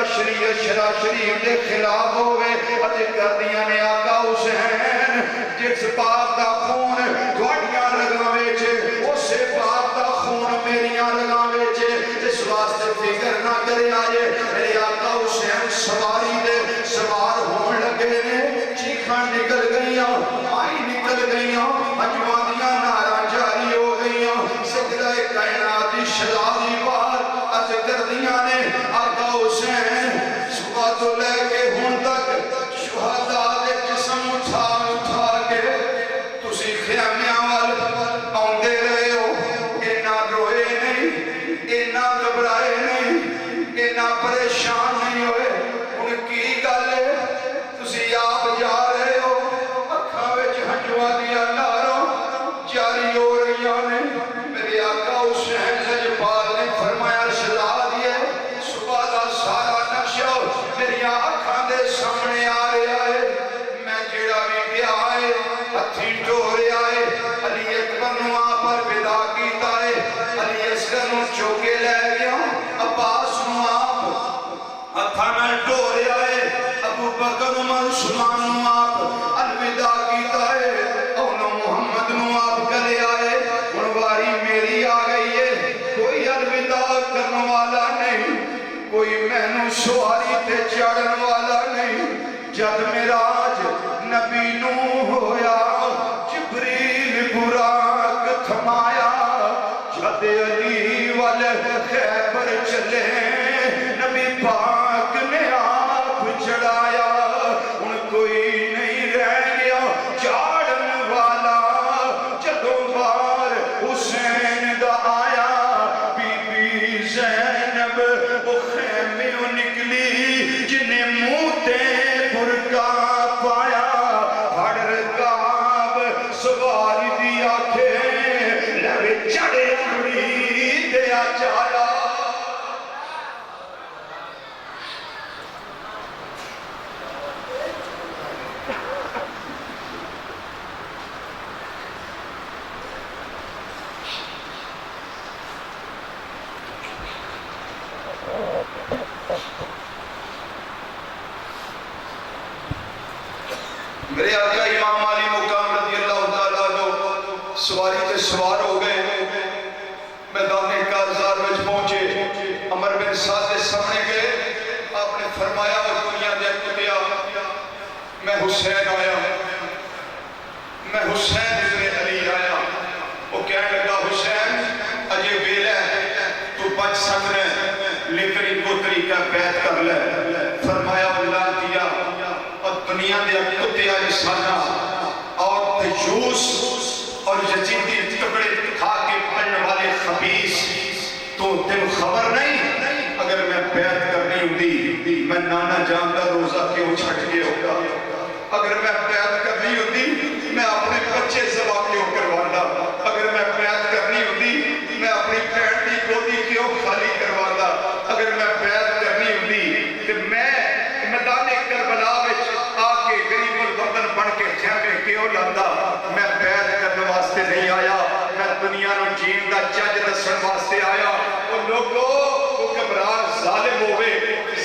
شریعت شرع شریف دے خلاف ہوئے اتے کردیاں نے آقا حسین جس باپ دا خون تھوڑیاں رگاں وچ اسے باپ دا خون میریاں رگاں وچ اس واسطے فکر نہ کرے آئے میرے آقا حسین سواری دے سوار ہون لگے نے چیخاں نکل گئیاں آئی نکل گئیاں اجوادیاں نعرہ جاری ہو گئیاں سجدہ کائنات دی شلادی بار از کردیاں نے آقا حسین صبح تو لے کے ہون تک شہداء دے جسم اٹھا کے تسی خیامیاں وال آندے رہے ہو اینا روئے نہیں اینا گھبرائے نہیں اینا پریشان نہیں ہوئے ان کی گل ہے تسی آپ جا رہے ہو اکھاں وچ ہنجواں دیاں ناراں جاری ہو رہیاں نے میرے آقا حسین لجپال نے فرمایا سلا دیے صبح دا سارا نقشہ میریاں اکھاں دے سامنے آ رہا ہے میں جڑا بھی گیا ہے ہتھی ٹوریا ہے علی اکبر نو آپ پر ودا کیتا ہے علی اصغر نو چوکے لے گیا عباس نو آپ ہتھاں نال ٹوریا ہے ابو بکر عمر عثمان نو آپ الوداع کیتا ہے اونوں محمد نو آپ گلے آئے واری میری آ گئی ہے کوئی الوداع کرنے والا نہیں کوئی مینوں سواری تے چڑھن والا نہیں جد معراج نبی نو ہویا جبریل براق تھمایا جد علی وال خیبر چلے نبی پاک نے آپ چڑھایا ان کوئی نہیں رہ گیا چاڑن والا جدوں بار حسین دا آیا بی بی زینب وہ خیمیوں نکلی جنہیں منہ تے برقع پایا پھڑ رکاب سواری دی آنکھیں لبے چڑے کڑی دیا جایا میرے آقا امام علی مقام رضی اللہ تعالیٰ عنہ سواری تے سوار ہو گئے میدان کارزار میں پہنچے عمر بن سعد کے سامنے گئے آپ نے فرمایا وہ دنیا دے کتیا میں حسین آیا میں حسین ابن علی آیا وہ کہنے لگا حسین اجے ویلے تو بچ سکنے لیکن کو طریقہ بیعت کر لے فرمایا اللہ دیا اور دنیا دے کتے انسانا اور تجوس اور یزیدی ٹکڑے کھا کے پڑھنے والے خبیث تو تم خبر نہیں اگر میں بیعت کرنی ہوتی میں نانا جان دا روزہ کیوں چھٹ گئے ہوگا اگر میں بیعت کرنی ہوتی میں اپنے بچے ذبح کیوں کروانا اگر میں بیعت کرنی ہوتی میں اپنی بہن دی گودی کیوں خالی کروانا اگر میں بیعت کرنی ہوتی کہ میں میدان کربلا وچ آ کے غریب الوطن بن کے خیمے کیوں لاندہ میں بیعت کرنے واسطے نہیں آیا میں دنیا نو جین دا چج دسن واسطے آیا وہ لوگوں حکمران ظالم ہوئے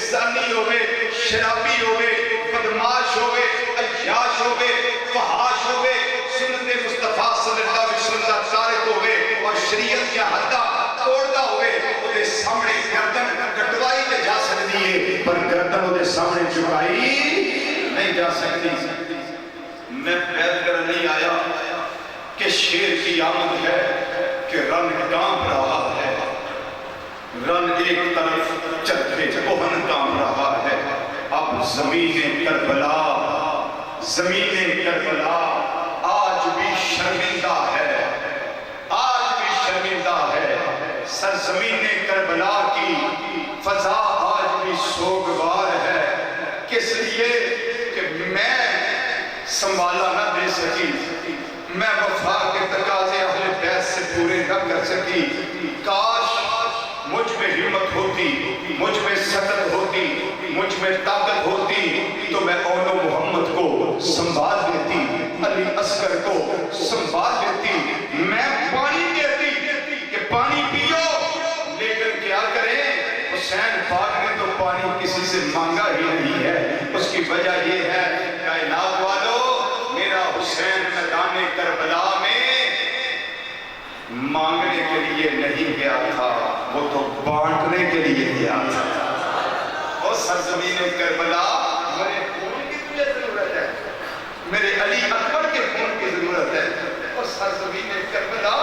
زانی ہوئے شرابی ہوئے بدماش ہوئے عیاش ہوئے فحاش ہوئے سنت مصطفیٰ صلی اللہ علیہ وسلم دا تارک ہوئے اور شریعت کیا حدہ توڑدا ہوئے وہ سامنے گردن کٹوائی تے جا سکتی ہے پر گردن وہ سامنے چکائی نہیں جا سکتی میں بیعت کر نہیں آیا کہ شیر کی آمد ہے کہ رن کام رہا ہے رن ایک طرف چرکے کوہن کام رہا ہے اب زمین کربلا آج بھی شرمندہ ہے آج بھی شرمندہ ہے سرزمین کربلا کی فضا آج بھی سوگوار ہے کس لیے کہ میں سنبھالا نہ دے سکی میں وفا کے تقاضے اہل بیت سے پورے نہ کر سکی کاش مجھ میں ہمت ہوتی مجھ میں صدق ہوتی مجھ میں طاقت ہوتی تو میں اون محمد کو سنبھال دیتی علی اصغر کو سنبھال دیتی میں پانی دیتی کہ پانی پیو لیکن کیا کریں حسین پاک نے تو پانی کسی وجہ یہ ہے کائنات والو، میرا حسین میدان کربلا میں مانگنے کے لیے نہیں گیا تھا، وہ تو بانٹنے کے لیے گیا تھا۔ اور سرزمین کربلا میرے خون کی تجھے ضرورت ہے، میرے علی اکبر کے خون کی ضرورت ہے، اور سرزمین کربلا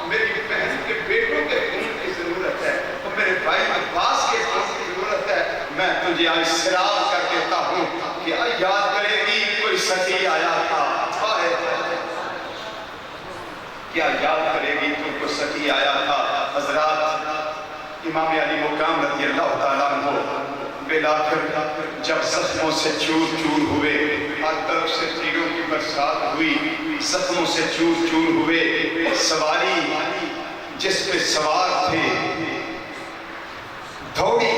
میری بہن کے بیٹوں کے خون کی ضرورت ہے، اور میرے بھائی عباس کے خون کی ضرورت ہے۔ میں تجھے آج سراب کر دیتا ہوں کہ یاد کرے گی کوئی ستی آیا تھا، کیا یاد کرے گی تم کو ستی آیا تھا؟ حضرات امام علی مقام رضی اللہ تعالیٰ عنہ بلاخر جب زخموں سے چور چور ہوئے، ہر طرف سے تیروں کی برسات ہوئی، زخموں سے چور چور ہوئے، سواری جس پہ سوار تھے دوڑی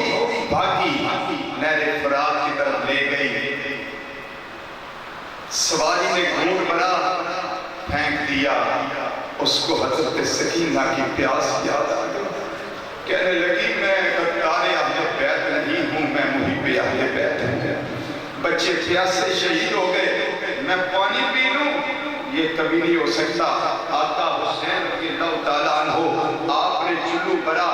بھاگی نہر فرات کی طرف لے گئی، سواری نے گھونٹ بڑا پھینک دیا، اس کو حضرت سکینہ کی پیاس یاد آ گئی، کہنے لگی میں غدار اہل بیت نہیں ہوں، میں محب اہل بیت ہوں، بچے پیاس سے شہید ہو گئے، میں پانی پی لوں یہ کبھی نہیں ہو سکتا۔ آقا حسین رضی اللہ تعالیٰ عنہ آپ نے چلو بڑا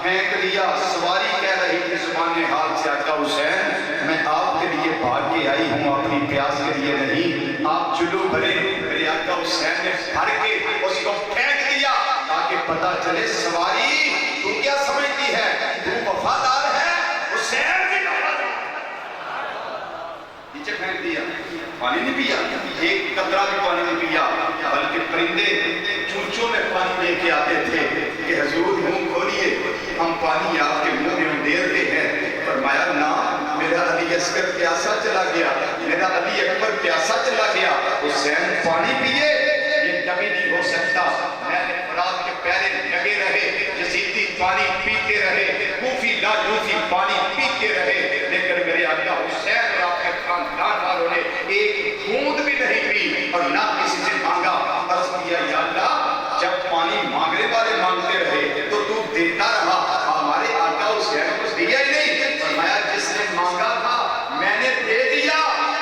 پھینک دیا، سواری کہہ رہی تھی زبان حال سے آقا حسین میں آپ کے لیے بھاگ کے آئی ہوں، اپنی پیاس کے لیے نہیں، آپ چلو بھرے۔ میرے آقا حسین نے بھر کے اس کو پھینک دیا تاکہ پتہ چلے سواری تو کیا سمجھتی ہے، تو وفادار ہے، حسین بھی وفادار، نیچے پھینک دیا، پانی نہیں پیا، ایک قطرہ بھی پانی نہیں پیا، بلکہ پرندے چونچوں میں پانی لے کے آتے تھے کہ حضور منہ کھولیے ہم پانی آپ کے منہ میں دیتے ہیں۔ فرمایا نا، میرا علی اصغر پیاسا چلا گیا، میرا علی اکبر پیاسا چلا گیا، حسین پانی پیے، یہ کبھی نہیں ہو سکتا۔ میں نے فرات کے پیرے لگے رہے، یزیدی پانی پیتے رہے، کوفی لاجوفی پانی پیتے رہے، لیکن میرے آقا حسین اور آپ کے خاندان والوں نے ایک بوند بھی نہیں پی اور نہ کسی سے مانگا۔ عرض کیا یا اللہ، جب پانی مانگنے والے مانگتے رہے تو تو دیتا رہا، ہمارے آقا حسین کو دیا ہی نہیں۔ فرمایا جس نے مانگا تھا میں نے دے دیا،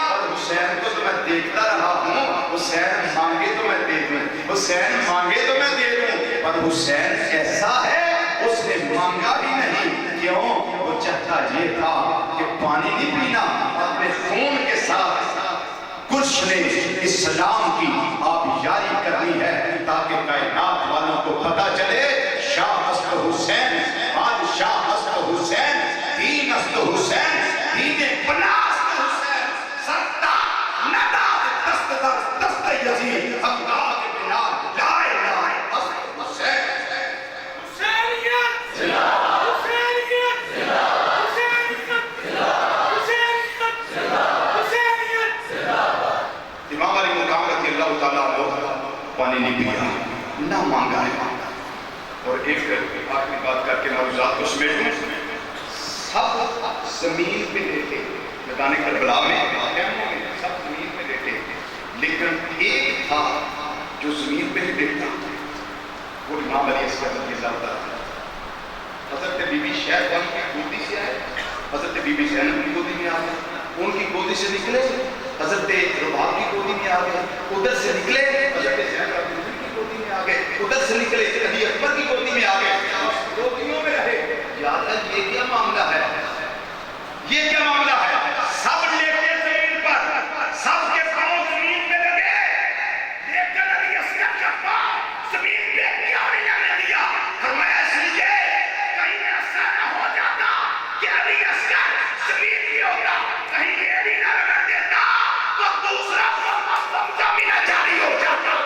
اور حسین کو تو میں دیکھتا رہا ہوں، حسین مانگے تو میں دے دوں، حسین مانگے تو میں دے دوں، پر حسین ایسا ہے اس نے مانگا ہی نہیں، کیوں؟ وہ چاہتا یہ تھا کہ پانی نہیں پینا، اپنے خون کے ساتھ گرشن اسلام کی آپ یاری کرنی ہے تاکہ کائنات والوں کو پتہ چلے شاہ است حسین، بادشاہ است حسین، دین است حسین، دین پناست حسین، سرتا نداد دست در دست یزید، اللہ کے بنا لا الہ است حسین۔ حسینیت زندہ باد، حسینیت زندہ باد، حسینیت زندہ باد، حسینیت زندہ باد، حسینیت زندہ باد۔ امام علی مقام رضی اللہ تعالیٰ عنہ پانی نہیں پیا، نہ مانگا ہے، اور ایک آخری بات کر کے موضوعات کو سمیٹوں، سب زمین پہ لیٹے، میدان کربلا میں خیموں میں سب زمین پہ لیٹے، لیکن ایک تھا جو زمین پہ نہیں لیٹتا، وہ امام علی اصغر رضی اللہ تعالیٰ۔ حضرت بی بی شہر کی گودی سے آئے، حضرت بی بی زینب کی گودی میں آ گئے، ان کی گودی سے نکلے حضرت رباب کی گودی میں آ گئے، ادھر سے نکلے حضرت زینب کی گودی میں آ گئے، ادھر سے نکلے علی اکبر کی گودی میں آ گئے، گودیوں میں رہے۔ یا اللہ یہ کیا معاملہ ہے، یہ کیا معاملہ ہے؟ سب لیٹے زمین پر، سب کے پاؤں زمین پہ لگے، لیکن علی اصغر کا پاؤں زمین پہ کیا نہیں لگنے دیا؟ فرمایا اس لیے کہیں ایسا نہ ہو جاتا کہ علی اصغر زمین بھی ہوتا، کہیں یہ بھی نہ رگڑ دیتا تو دوسرا فرما سمجھا بھی نہ جاری ہو جاتا۔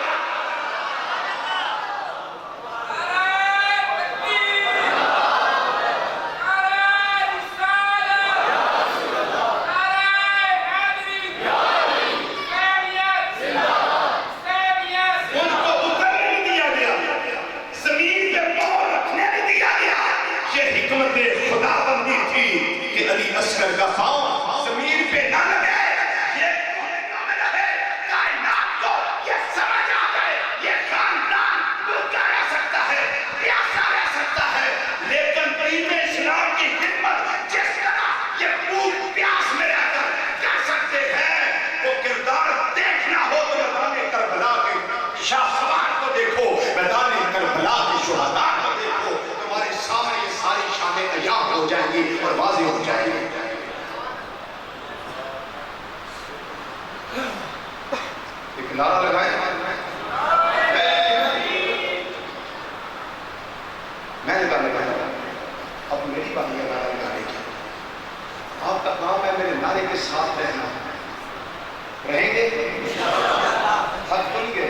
ساتھ رہنا. رہیں گے؟ حق بن گئے.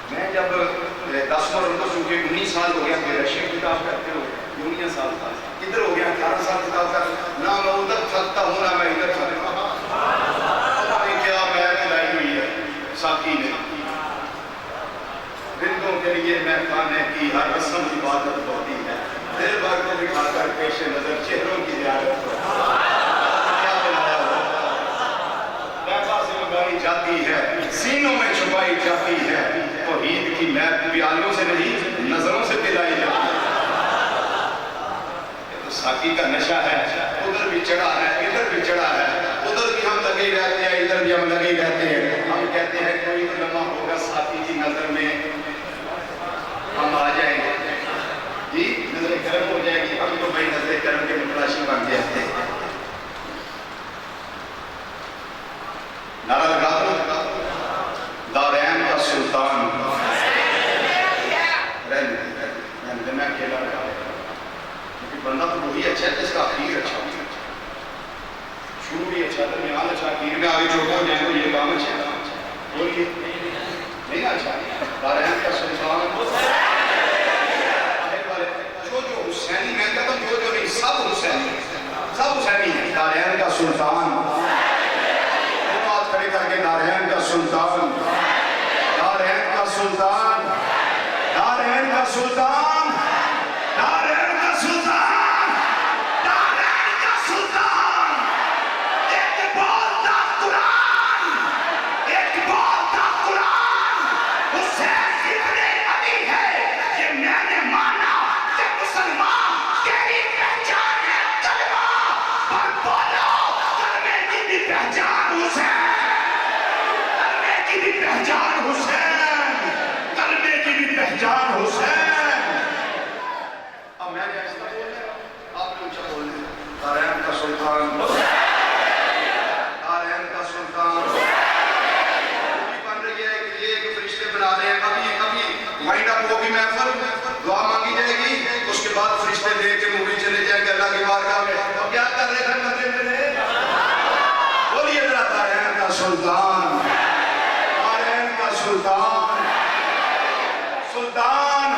میں جب 10 اور 19 سال ہو گیا میرا رشین کتاب کرتے ہو 19 سال تھا, ادھر ہو گیا 18 سال کتاب کر, نہ میں ادھر تھکتا ہوں نہ میں ادھر تھکتا ہوں. پتہ نہیں کیا میں لائی ہوئی ہے ساقی نے. رندوں کے لیے محکانے کی ہر رسم عبادت ہوتی ہے, دل بھر کو دکھا کر پیش نظر چہروں کی زیارت ہوتی ہے. کیا بنایا ہو پیسہ سے لگائی جاتی ہے, سینوں میں چھپائی جاتی ہے, توحید کی محک پیالوں سے نہیں نظروں سے پلائی جاتی ہے. یہ تو ساقی کا نشہ ہے, ادھر بھی چڑھا ہے ادھر بھی چڑھا ہے, ادھر بھی ہم لگے رہتے ہیں ادھر بھی ہم لگے رہتے ہیں. ہم کہتے ہیں کوئی تو لمحہ ہوگا ساقی کی نظر میں ہم آ جائیں گے. جی نظر کرم ہو جائے گی, ہم تو بھائی نظر کرم کے متلاشی بن گئے تھے. نعرہ لگا دو دارین کا سلطان. میں اکیلا رہا کیونکہ بندہ تو وہی اچھا ہے جس کا اخیر اچھا ہو. شروع بھی اچھا درمیان اچھا, اخیر میں آگے جو ہو جائیں تو یہ کام اچھا ہے. بولیے نہیں اچھا. دارین کا سلطان جو حسینی, میں کہتا ہوں جو نہیں سب حسینی, سب حسینی ہے. دارین کا سلطان, ہاتھ کھڑے کر کے دارین کا سلطان, دارین کا سلطان, دارین کا سلطان, دارین کا سلطان, دارین کا سلطان. ایک بولتا قرآن, ایک بولتا قرآن, حسین ابن علی ہے, یہ میں نے مانا کہ مسلمان تیری پہچان ہے کلمہ, پر بولو کلمے کی بھی پہچان حسین, کلمے کی بھی پہچان حسین, کلمے کی بھی پہچان حسین. اب میں نے ایسا بول رہا ہوں, آپ نے اونچا بول رہے ہیں. دارین کا سلطان, دارین کا سلطان. بن رہی ہے کہ یہ ایک فرشتے بنا دیں, ابھی وائنڈ اپ ہوگی محفل, دعا مانگی جائے گی, اس کے بعد فرشتے دے کے مووی چلے جائیں گے اللہ کی بارگاہ میں. اب کیا کر رہے تھے بندے میرے؟ بولیے ذرا دارین کا سلطان, دارین کا سلطان, سلطان.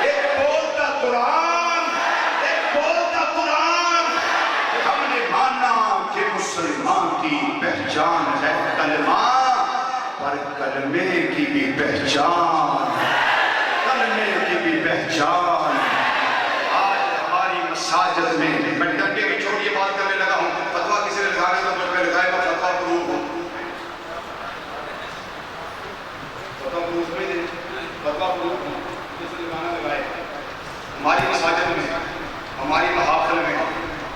ایک بولتا قرآن, ایک بولتا قرآن. ہم نے مانا کہ مسلمان کی پہچان ہے کلمہ, پر کلمے کی بھی پہچان, کلمے کی بھی پہچان. آج ہماری مساجد میں, میں ڈنڈے کی چھوٹی بات کرنے لگا ہوں, فتویٰ کسی نے لگانے تو مجھ پہ لگائے گا فتویٰ پروف ہوں. فتویٰ پروف میں دے, فتویٰ پروف ہوں, کسی لگانا لگائے. ہماری مساجد میں, ہماری محافل میں,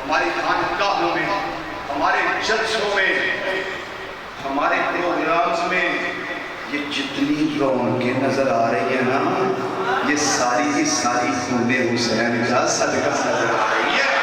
ہماری خانقاہوں میں, ہمارے جلسوں میں, ہمارے پروگرامز میں یہ جتنی رونقیں نظر آ رہی ہیں نا, یہ ساری کی ساری خون حسین کا صدقہ نظر آ رہی ہے.